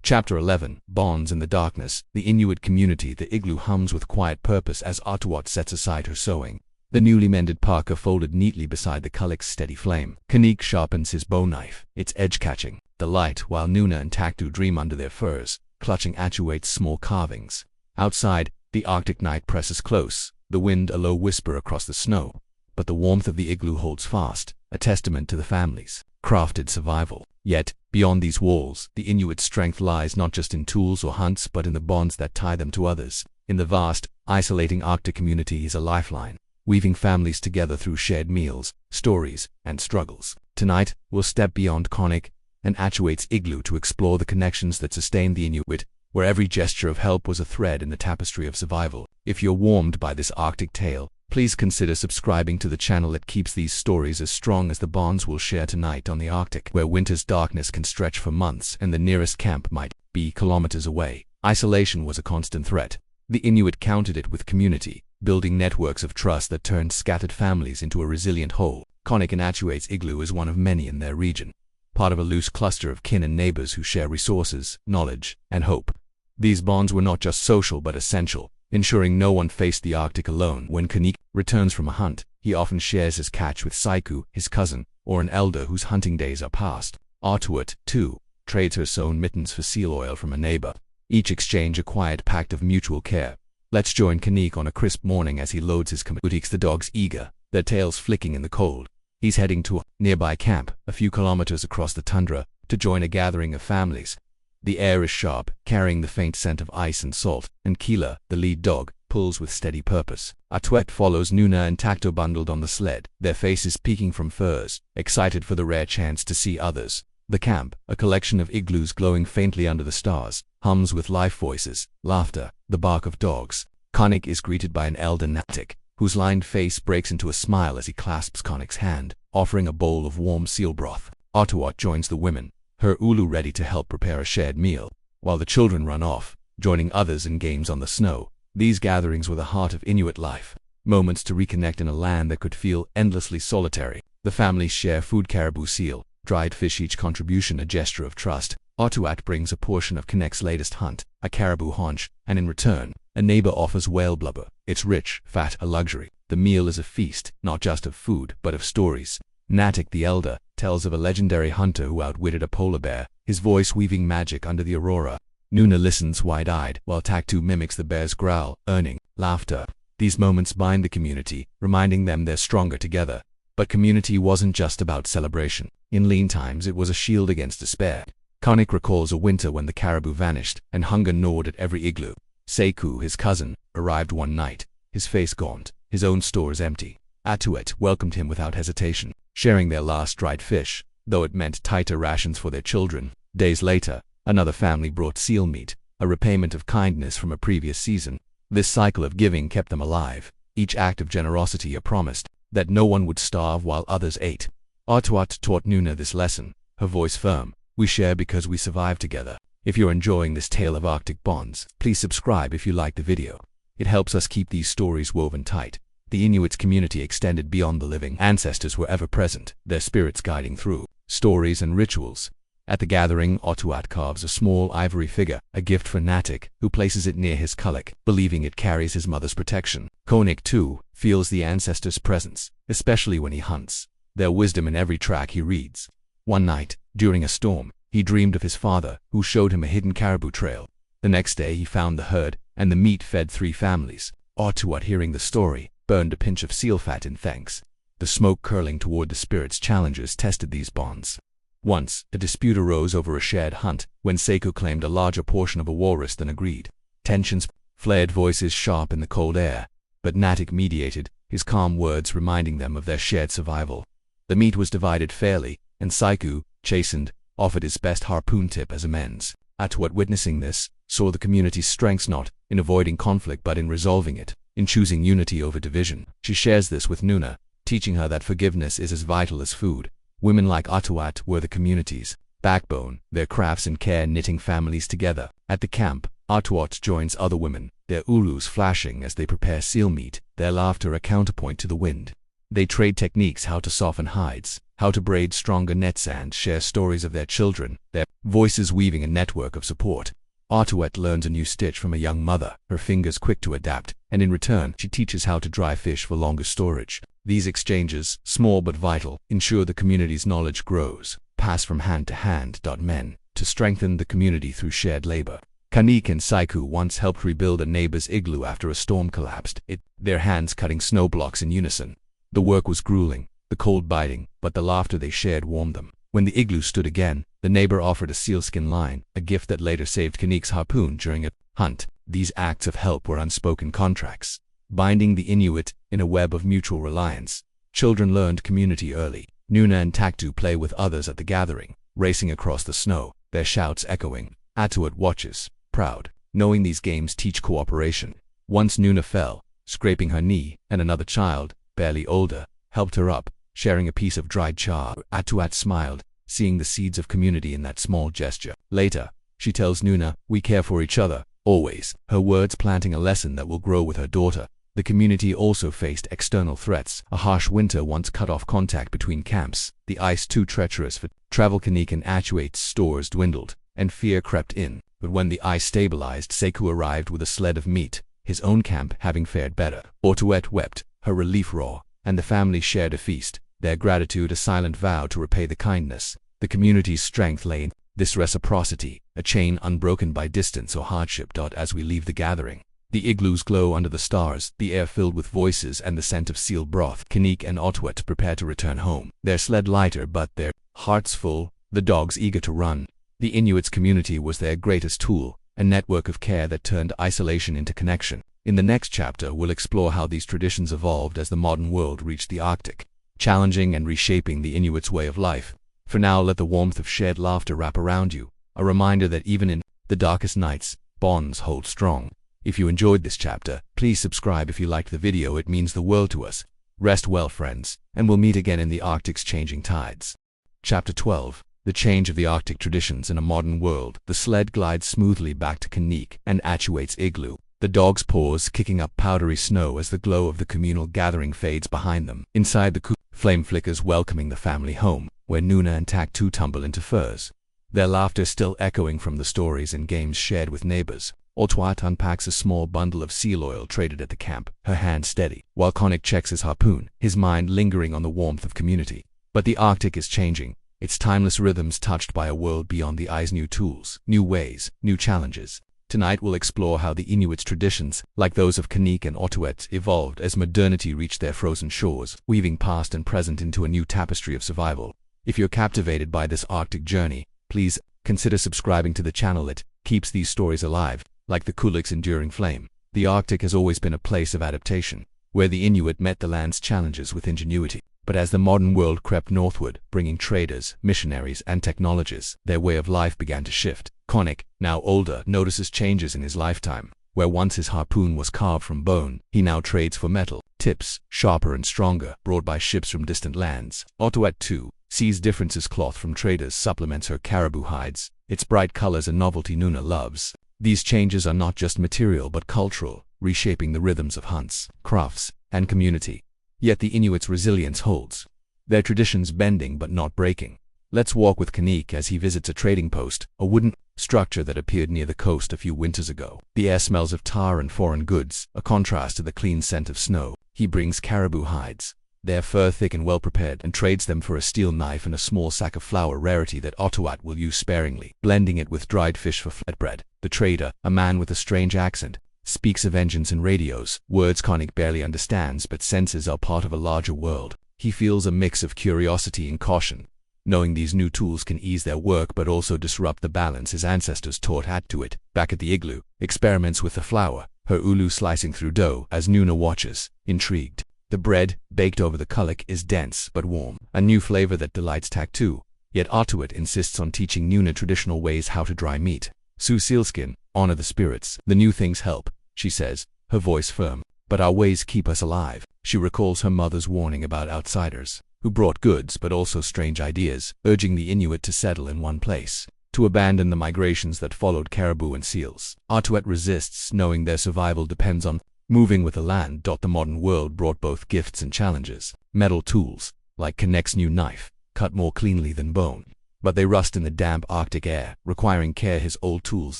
Chapter 11, Bonds in the Darkness. The Inuit community. The igloo hums with quiet purpose as Otuat sets aside her sewing. The newly mended parka folded neatly beside the kulak's steady flame. Kanik sharpens his bow knife, its edge catching the light, while Nuna and Taktu dream under their furs, clutching Atuate's small carvings. Outside, the Arctic night presses close, the wind a low whisper across the snow. But the warmth of the igloo holds fast, a testament to the family's crafted survival. Yet, beyond these walls, the Inuit strength lies not just in tools or hunts but in the bonds that tie them to others. In the vast, isolating Arctic community is a lifeline, weaving families together through shared meals, stories, and struggles. Tonight, we'll step beyond Konik and Atuate's igloo to explore the connections that sustain the Inuit, where every gesture of help was a thread in the tapestry of survival. If you're warmed by this Arctic tale, please consider subscribing to the channel. It keeps these stories as strong as the bonds we'll share tonight on the Arctic, where winter's darkness can stretch for months and the nearest camp might be kilometers away. Isolation was a constant threat. The Inuit countered it with community, building networks of trust that turned scattered families into a resilient whole. Konik and Atuate's igloo is one of many in their region, part of a loose cluster of kin and neighbors who share resources, knowledge, and hope. These bonds were not just social but essential, ensuring no one faced the Arctic alone. When Kanik returns from a hunt, he often shares his catch with Saiku, his cousin, or an elder whose hunting days are past. Otuat, too, trades her sewn mittens for seal oil from a neighbor, each exchange a quiet pact of mutual care. Let's join Kanik on a crisp morning as he loads his kamutiks, the dogs eager, their tails flicking in the cold. He's heading to a nearby camp, a few kilometers across the tundra, to join a gathering of families. The air is sharp, carrying the faint scent of ice and salt, and Kila, the lead dog, pulls with steady purpose. Atuat follows Nuna and Takto bundled on the sled, their faces peeking from furs, excited for the rare chance to see others. The camp, a collection of igloos glowing faintly under the stars, hums with life voices, laughter, the bark of dogs. Konik is greeted by an elder Natik, whose lined face breaks into a smile as he clasps Konik's hand, offering a bowl of warm seal broth. Otuat joins the women, her ulu ready to help prepare a shared meal, while the children run off, joining others in games on the snow. These gatherings were the heart of Inuit life, moments to reconnect in a land that could feel endlessly solitary. The families share food: caribou, seal, dried fish, each contribution a gesture of trust. Otuat brings a portion of Kinek's latest hunt, a caribou haunch, and in return, a neighbor offers whale blubber. It's rich, fat, a luxury. The meal is a feast, not just of food, but of stories. Natik the Elder tells of a legendary hunter who outwitted a polar bear, his voice weaving magic under the aurora. Nuna listens wide-eyed, while Taktu mimics the bear's growl, earning laughter. These moments bind the community, reminding them they're stronger together. But community wasn't just about celebration. In lean times, it was a shield against despair. Konik recalls a winter when the caribou vanished, and hunger gnawed at every igloo. Seiku, his cousin, arrived one night, his face gaunt, his own stores empty. Atuet welcomed him without hesitation, sharing their last dried fish, though it meant tighter rations for their children. Days later, another family brought seal meat, a repayment of kindness from a previous season. This cycle of giving kept them alive, each act of generosity a promise that no one would starve while others ate. Atuat taught Nuna this lesson, her voice firm. We share because we survive together. If you're enjoying this tale of Arctic bonds, please subscribe if you like the video. It helps us keep these stories woven tight. The Inuit's community extended beyond the living. Ancestors were ever present, their spirits guiding through stories and rituals. At the gathering, Otuat carves a small ivory figure, a gift for Natik, who places it near his kulak, believing it carries his mother's protection. Konik, too, feels the ancestors' presence, especially when he hunts, their wisdom in every track he reads. One night, during a storm, he dreamed of his father, who showed him a hidden caribou trail. The next day he found the herd, and the meat fed 3 families. Otuat, hearing the story, burned a pinch of seal fat in thanks. The smoke curling toward the spirit's challengers tested these bonds. Once, a dispute arose over a shared hunt, when Seiku claimed a larger portion of a walrus than agreed. Tensions flared, voices sharp in the cold air, but Natik mediated, his calm words reminding them of their shared survival. The meat was divided fairly, and Seiku, chastened, offered his best harpoon tip as amends. Atuat, witnessing this, saw the community's strengths not in avoiding conflict but in resolving it, in choosing unity over division. She shares this with Nuna, teaching her that forgiveness is as vital as food. Women like Atuat were the community's backbone, their crafts and care knitting families together. At the camp, Atuat joins other women, their ulus flashing as they prepare seal meat, their laughter a counterpoint to the wind. They trade techniques: how to soften hides, how to braid stronger nets, and share stories of their children, their voices weaving a network of support. Atuet learns a new stitch from a young mother, her fingers quick to adapt, and in return, she teaches how to dry fish for longer storage. These exchanges, small but vital, ensure the community's knowledge grows, passed from hand to hand. Men to strengthen the community through shared labor. Kanik and Seiku once helped rebuild a neighbor's igloo after a storm collapsed, their hands cutting snow blocks in unison. The work was grueling, the cold biting, but the laughter they shared warmed them. When the igloo stood again, the neighbor offered a sealskin line, a gift that later saved Kanik's harpoon during a hunt. These acts of help were unspoken contracts, binding the Inuit in a web of mutual reliance. Children learned community early. Nuna and Taktu play with others at the gathering, racing across the snow, their shouts echoing. Atuat watches, proud, knowing these games teach cooperation. Once Nuna fell, scraping her knee, and another child, barely older, helped her up, sharing a piece of dried char. Atuat smiled, seeing the seeds of community in that small gesture. Later, she tells Nuna, "We care for each other, always," her words planting a lesson that will grow with her daughter. The community also faced external threats. A harsh winter once cut off contact between camps, the ice too treacherous for travel. Kanik and Atuat's stores dwindled, and fear crept in. But when the ice stabilized, Seiku arrived with a sled of meat, his own camp having fared better. Otuet wept, her relief raw, and the family shared a feast, their gratitude a silent vow to repay the kindness. The community's strength lay in this reciprocity, a chain unbroken by distance or hardship. As we leave the gathering, the igloos glow under the stars, the air filled with voices and the scent of seal broth. Kanik and Otuet prepare to return home, their sled lighter but their hearts full, the dogs eager to run. The Inuit's community was their greatest tool, a network of care that turned isolation into connection. In the next chapter, we'll explore how these traditions evolved as the modern world reached the Arctic, challenging and reshaping the Inuit's way of life. For now, let the warmth of shared laughter wrap around you, a reminder that even in the darkest nights, bonds hold strong. If you enjoyed this chapter, please subscribe. If you liked the video, it means the world to us. Rest well, friends, and we'll meet again in the Arctic's changing tides. Chapter 12. The change of the Arctic traditions in a modern world. The sled glides smoothly back to Kanik and Atuet's igloo. The dogs pause, kicking up powdery snow as the glow of the communal gathering fades behind them. Inside the coop, flame flickers welcoming the family home, where Nuna and Taktu tumble into furs. Their laughter still echoing from the stories and games shared with neighbors. Atuet unpacks a small bundle of seal oil traded at the camp, her hand steady, while Konik checks his harpoon, his mind lingering on the warmth of community. But the Arctic is changing, its timeless rhythms touched by a world beyond the eye's new tools, new ways, new challenges. Tonight we'll explore how the Inuits' traditions, like those of Kanik and Atuet, evolved as modernity reached their frozen shores, weaving past and present into a new tapestry of survival. If you're captivated by this Arctic journey, please consider subscribing to the channel. It keeps these stories alive, like the Kulik's enduring flame. The Arctic has always been a place of adaptation, where the Inuit met the land's challenges with ingenuity. But as the modern world crept northward, bringing traders, missionaries, and technologies, their way of life began to shift. Konik, now older, notices changes in his lifetime. Where once his harpoon was carved from bone, he now trades for metal, tips, sharper and stronger, brought by ships from distant lands. Atuet, too, sees differences. Cloth from traders supplements her caribou hides, its bright colors a novelty Nuna loves. These changes are not just material but cultural, reshaping the rhythms of hunts, crafts, and community. Yet the Inuits' resilience holds, their traditions bending but not breaking. Let's walk with Kanik as he visits a trading post, a wooden structure that appeared near the coast a few winters ago. The air smells of tar and foreign goods, a contrast to the clean scent of snow. He brings caribou hides, their fur thick and well prepared, and trades them for a steel knife and a small sack of flour, rarity that Atuet will use sparingly, blending it with dried fish for flatbread. The trader, a man with a strange accent, speaks of engines and radios, words Konik barely understands but senses are part of a larger world. He feels a mix of curiosity and caution, knowing these new tools can ease their work but also disrupt the balance his ancestors taught Atuet. Back at the igloo, experiments with the flour, her ulu slicing through dough as Nuna watches, intrigued. The bread, baked over the kulik, is dense but warm, a new flavor that delights Taktu. Yet Atuet insists on teaching Nuna traditional ways how to dry meat. Sew sealskin, honor the spirits. The new things help, she says, her voice firm, but our ways keep us alive. She recalls her mother's warning about outsiders, who brought goods but also strange ideas, urging the Inuit to settle in one place, to abandon the migrations that followed caribou and seals. Atuet resists, knowing their survival depends on moving with the land. The modern world brought both gifts and challenges. Metal tools, like Kanik's new knife, cut more cleanly than bone, but they rust in the damp Arctic air, requiring care his old tools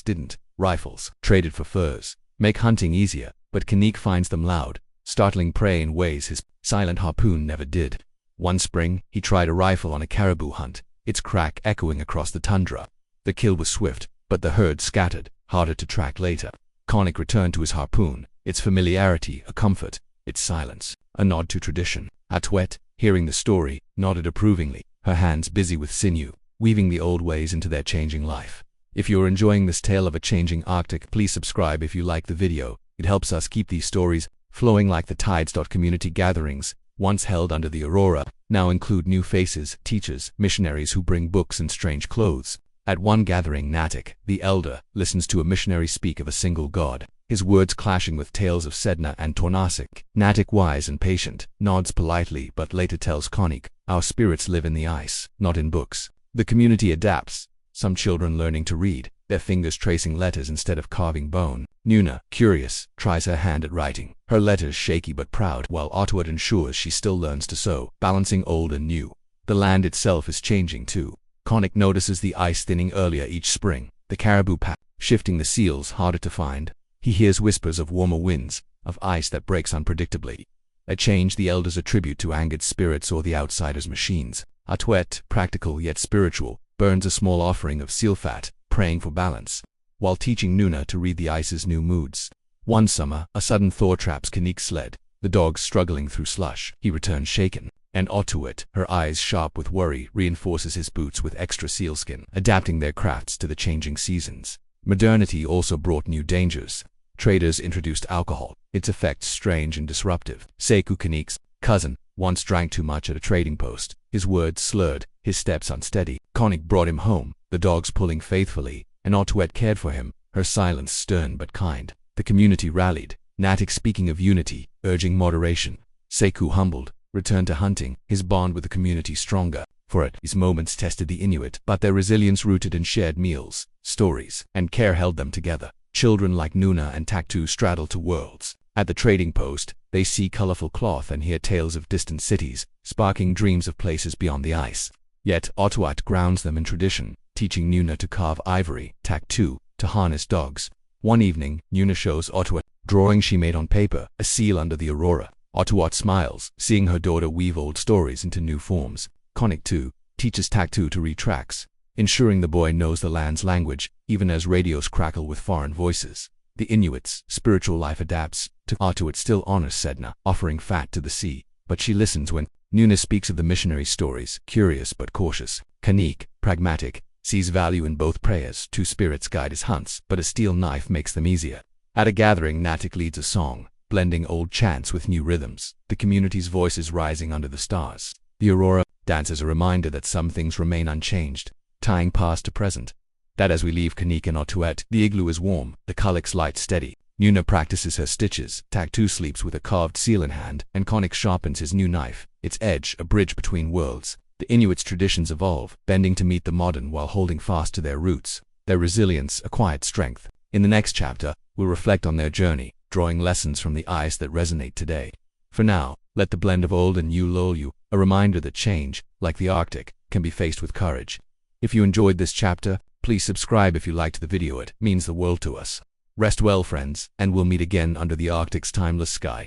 didn't. Rifles, traded for furs, make hunting easier, but Kanik finds them loud, startling prey in ways his silent harpoon never did. One spring, he tried a rifle on a caribou hunt, its crack echoing across the tundra. The kill was swift, but the herd scattered, harder to track later. Konik returned to his harpoon, its familiarity a comfort, its silence a nod to tradition. Atuet, hearing the story, nodded approvingly, her hands busy with sinew, weaving the old ways into their changing life. If you're enjoying this tale of a changing Arctic, please subscribe if you like the video. It helps us keep these stories flowing like the tides. Community gatherings, once held under the aurora, now include new faces, teachers, missionaries who bring books and strange clothes. At one gathering, Natik, the elder, listens to a missionary speak of a single god, his words clashing with tales of Sedna and Tornasik. Natik, wise and patient, nods politely but later tells Konik, our spirits live in the ice, not in books. The community adapts, some children learning to read, their fingers tracing letters instead of carving bone. Nuna, curious, tries her hand at writing, her letters shaky but proud, while Atuet ensures she still learns to sew, balancing old and new. The land itself is changing too. Konik notices the ice thinning earlier each spring, the caribou path shifting, the seals harder to find. He hears whispers of warmer winds, of ice that breaks unpredictably. A change the elders attribute to angered spirits or the outsiders' machines. Atuet, practical yet spiritual, burns a small offering of seal fat, praying for balance, while teaching Nuna to read the ice's new moods. One summer, a sudden thaw traps Kanik's sled, the dog struggling through slush. He returns shaken, and Atuet, her eyes sharp with worry, reinforces his boots with extra sealskin, adapting their crafts to the changing seasons. Modernity also brought new dangers. Traders introduced alcohol, its effects strange and disruptive. Seku, Kanik's cousin, once drank too much at a trading post, his words slurred, his steps unsteady. Konik brought him home, the dogs pulling faithfully, and Atuet cared for him, her silence stern but kind. The community rallied, Natik speaking of unity, urging moderation. Seku, humbled, returned to hunting, his bond with the community stronger. For it, these moments tested the Inuit, but their resilience rooted in shared meals, stories, and care held them together. Children like Nuna and Taktu straddle two worlds. At the trading post, they see colorful cloth and hear tales of distant cities, sparking dreams of places beyond the ice. Yet Otuat grounds them in tradition, teaching Nuna to carve ivory, Taktu to harness dogs. One evening, Nuna shows Otuat a drawing she made on paper, a seal under the aurora. Otuat smiles, seeing her daughter weave old stories into new forms. Konik too teaches Taktu to read tracks, ensuring the boy knows the land's language, even as radios crackle with foreign voices. The Inuits' spiritual life adapts to Otuat still honors Sedna, offering fat to the sea, but she listens when Nuna speaks of the missionary stories, curious but cautious. Kanik, pragmatic, sees value in both prayers. Two spirits guide his hunts, but a steel knife makes them easier. At a gathering, Natik leads a song, blending old chants with new rhythms, the community's voices rising under the stars. The aurora dance is a reminder that some things remain unchanged, tying past to present. That as we leave Kanik and Otuat, the igloo is warm, the Kalik's light steady. Nuna practices her stitches, Taktu sleeps with a carved seal in hand, and Konik sharpens his new knife, its edge a bridge between worlds. The Inuits' traditions evolve, bending to meet the modern while holding fast to their roots, their resilience a quiet strength. In the next chapter, we'll reflect on their journey, drawing lessons from the ice that resonate today. For now, let the blend of old and new lull you, a reminder that change, like the Arctic, can be faced with courage. If you enjoyed this chapter, please subscribe if you liked the video. It means the world to us. Rest well, friends, and we'll meet again under the Arctic's timeless sky.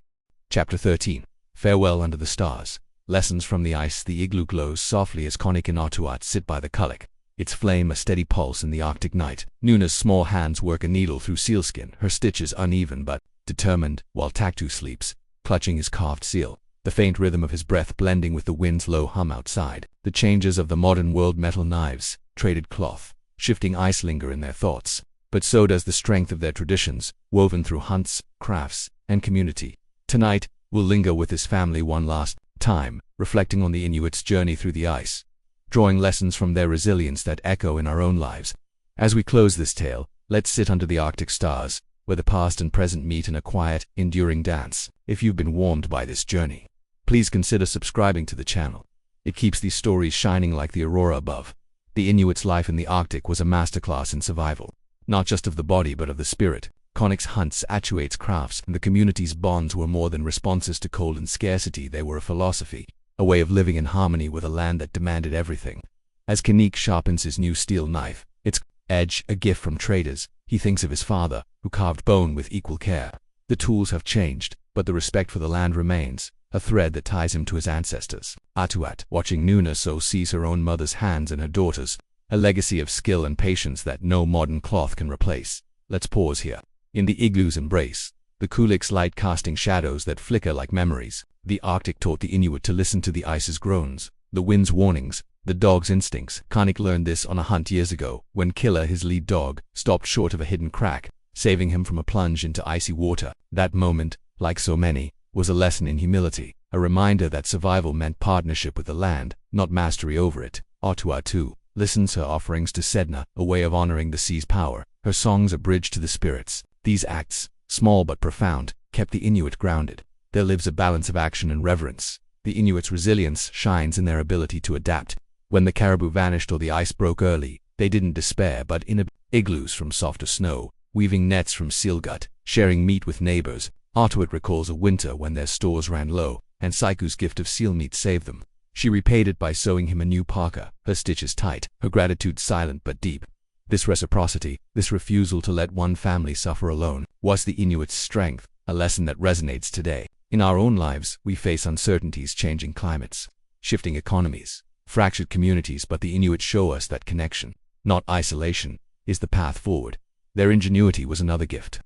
Chapter 13. Farewell under the stars. Lessons from the ice. The igloo glows softly as Konik and Otuat sit by the Kalik, its flame a steady pulse in the Arctic night. Nuna's small hands work a needle through sealskin, her stitches uneven but determined, while Taktu sleeps, clutching his carved seal, the faint rhythm of his breath blending with the wind's low hum outside. The changes of the modern world, metal knives, traded cloth, shifting ice linger in their thoughts, but so does the strength of their traditions, woven through hunts, crafts, and community. Tonight, we'll linger with his family one last time, reflecting on the Inuits' journey through the ice, drawing lessons from their resilience that echo in our own lives. As we close this tale, let's sit under the Arctic stars, where the past and present meet in a quiet, enduring dance. If you've been warmed by this journey, please consider subscribing to the channel. It keeps these stories shining like the aurora above. The Inuits' life in the Arctic was a masterclass in survival, not just of the body but of the spirit. Konik's hunts, Atuat's crafts, and the community's bonds were more than responses to cold and scarcity. They were a philosophy, a way of living in harmony with a land that demanded everything. As Kanik sharpens his new steel knife, its edge a gift from traders, he thinks of his father, who carved bone with equal care. The tools have changed, but the respect for the land remains, a thread that ties him to his ancestors. Otuat, watching Nuna sew, sees her own mother's hands and her daughter's, a legacy of skill and patience that no modern cloth can replace. Let's pause here. In the igloo's embrace, the Kulik's light casting shadows that flicker like memories. The Arctic taught the Inuit to listen to the ice's groans, the wind's warnings, the dog's instincts. Konik learned this on a hunt years ago, when Killer, his lead dog, stopped short of a hidden crack, saving him from a plunge into icy water. That moment, like so many, was a lesson in humility, a reminder that survival meant partnership with the land, not mastery over it. Otuat too listens her offerings to Sedna, a way of honoring the sea's power, her songs a bridge to the spirits. These acts, small but profound, kept the Inuit grounded. There lives a balance of action and reverence. The Inuits' resilience shines in their ability to adapt. When the caribou vanished or the ice broke early, they didn't despair but in igloos from softer snow, weaving nets from seal gut, sharing meat with neighbors. Otuat recalls a winter when their stores ran low, and Saiku's gift of seal meat saved them. She repaid it by sewing him a new parka, her stitches tight, her gratitude silent but deep. This reciprocity, this refusal to let one family suffer alone, was the Inuit's strength, a lesson that resonates today. In our own lives, we face uncertainties, changing climates, shifting economies, fractured communities, but the Inuit show us that connection, not isolation, is the path forward. Their ingenuity was another gift.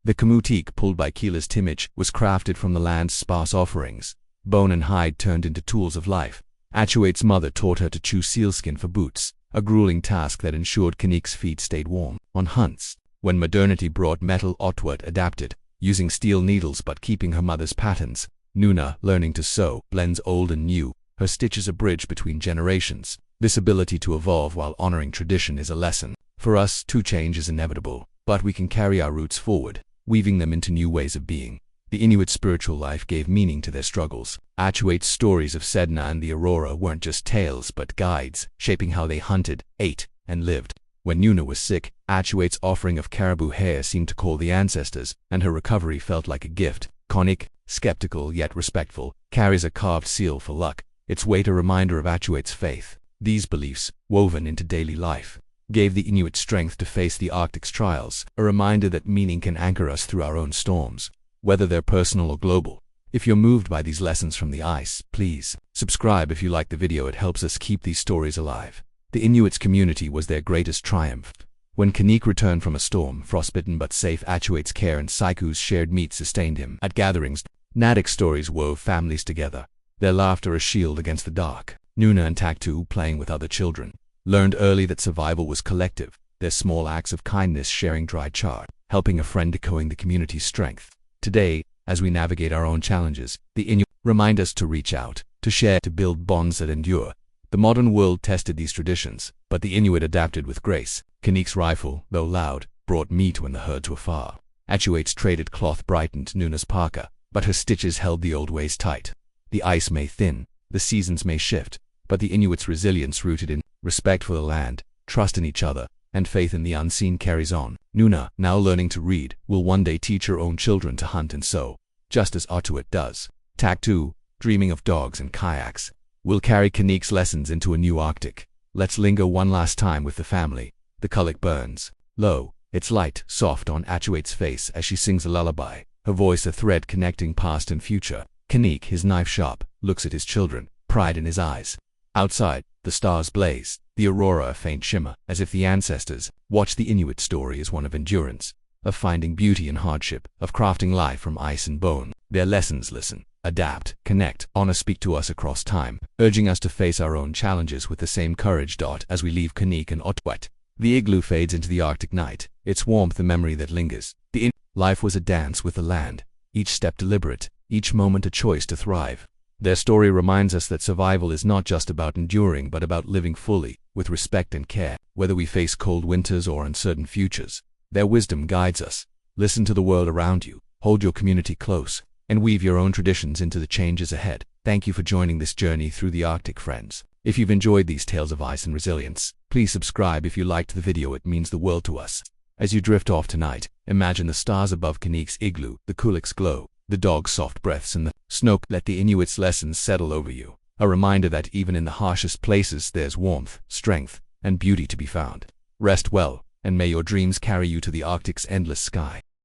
The kamutik, pulled by Kila's timage, was crafted from the land's sparse offerings. Bone and hide turned into tools of life. Atuat's mother taught her to chew sealskin for boots, a grueling task that ensured Kanik's feet stayed warm. On hunts, when modernity brought metal, Otuat adapted, using steel needles but keeping her mother's patterns. Nuna, learning to sew, blends old and new, her stitches a bridge between generations. This ability to evolve while honoring tradition is a lesson. For us, too, change is inevitable, but we can carry our roots forward, weaving them into new ways of being. The Inuit spiritual life gave meaning to their struggles. Atuate's stories of Sedna and the Aurora weren't just tales but guides, shaping how they hunted, ate, and lived. When Nuna was sick, Atuate's offering of caribou hair seemed to call the ancestors, and her recovery felt like a gift. Konik, skeptical yet respectful, carries a carved seal for luck, its weight a reminder of Atuate's faith. These beliefs, woven into daily life, gave the Inuit strength to face the Arctic's trials, a reminder that meaning can anchor us through our own storms, whether they're personal or global. If you're moved by these lessons from the ice, please subscribe if you like the video. It helps us keep these stories alive. The Inuit's community was their greatest triumph. When Kanik returned from a storm, frostbitten but safe, Atuate's care and Saiku's shared meat sustained him. At gatherings, Nadic stories wove families together, their laughter a shield against the dark. Nuna and Taktu, playing with other children, learned early that survival was collective, their small acts of kindness sharing dry chart, helping a friend, echoing the community's strength. Today, as we navigate our own challenges, the Inuit remind us to reach out, to share, to build bonds that endure. The modern world tested these traditions, but the Inuit adapted with grace. Kanik's rifle, though loud, brought meat when the herds were far. Atuate's traded cloth brightened Nuna's parka, but her stitches held the old ways tight. The ice may thin, the seasons may shift, but the Inuit's resilience, rooted in respect for the land, trust in each other, and faith in the unseen, carries on. Nuna, now learning to read, will one day teach her own children to hunt and sew, just as Atuate does. Taktu, dreaming of dogs and kayaks, will carry Kanik's lessons into a new Arctic. Let's linger one last time with the family. The kulak burns low, its light soft on Atuate's face as she sings a lullaby, her voice a thread connecting past and future. Kanik, his knife sharp, looks at his children, pride in his eyes. Outside, the stars blaze, the aurora a faint shimmer, as if the ancestors watch. The Inuit story is one of endurance, of finding beauty in hardship, of crafting life from ice and bone. Their lessons: listen, adapt, connect, honor, speak to us across time, urging us to face our own challenges with the same courage. As we leave Kanik and Atuate, the igloo fades into the Arctic night, its warmth a memory that lingers. The life was a dance with the land, each step deliberate, each moment a choice to thrive. Their story reminds us that survival is not just about enduring but about living fully, with respect and care, whether we face cold winters or uncertain futures. Their wisdom guides us. Listen to the world around you, hold your community close, and weave your own traditions into the changes ahead. Thank you for joining this journey through the Arctic, friends. If you've enjoyed these tales of ice and resilience, please subscribe. If you liked the video, it means the world to us. As you drift off tonight, imagine the stars above Kanik's igloo, the kulak's glow, the dog's soft breaths, and the snow. Let the Inuit's lessons settle over you, a reminder that even in the harshest places there's warmth, strength, and beauty to be found. Rest well, and may your dreams carry you to the Arctic's endless sky.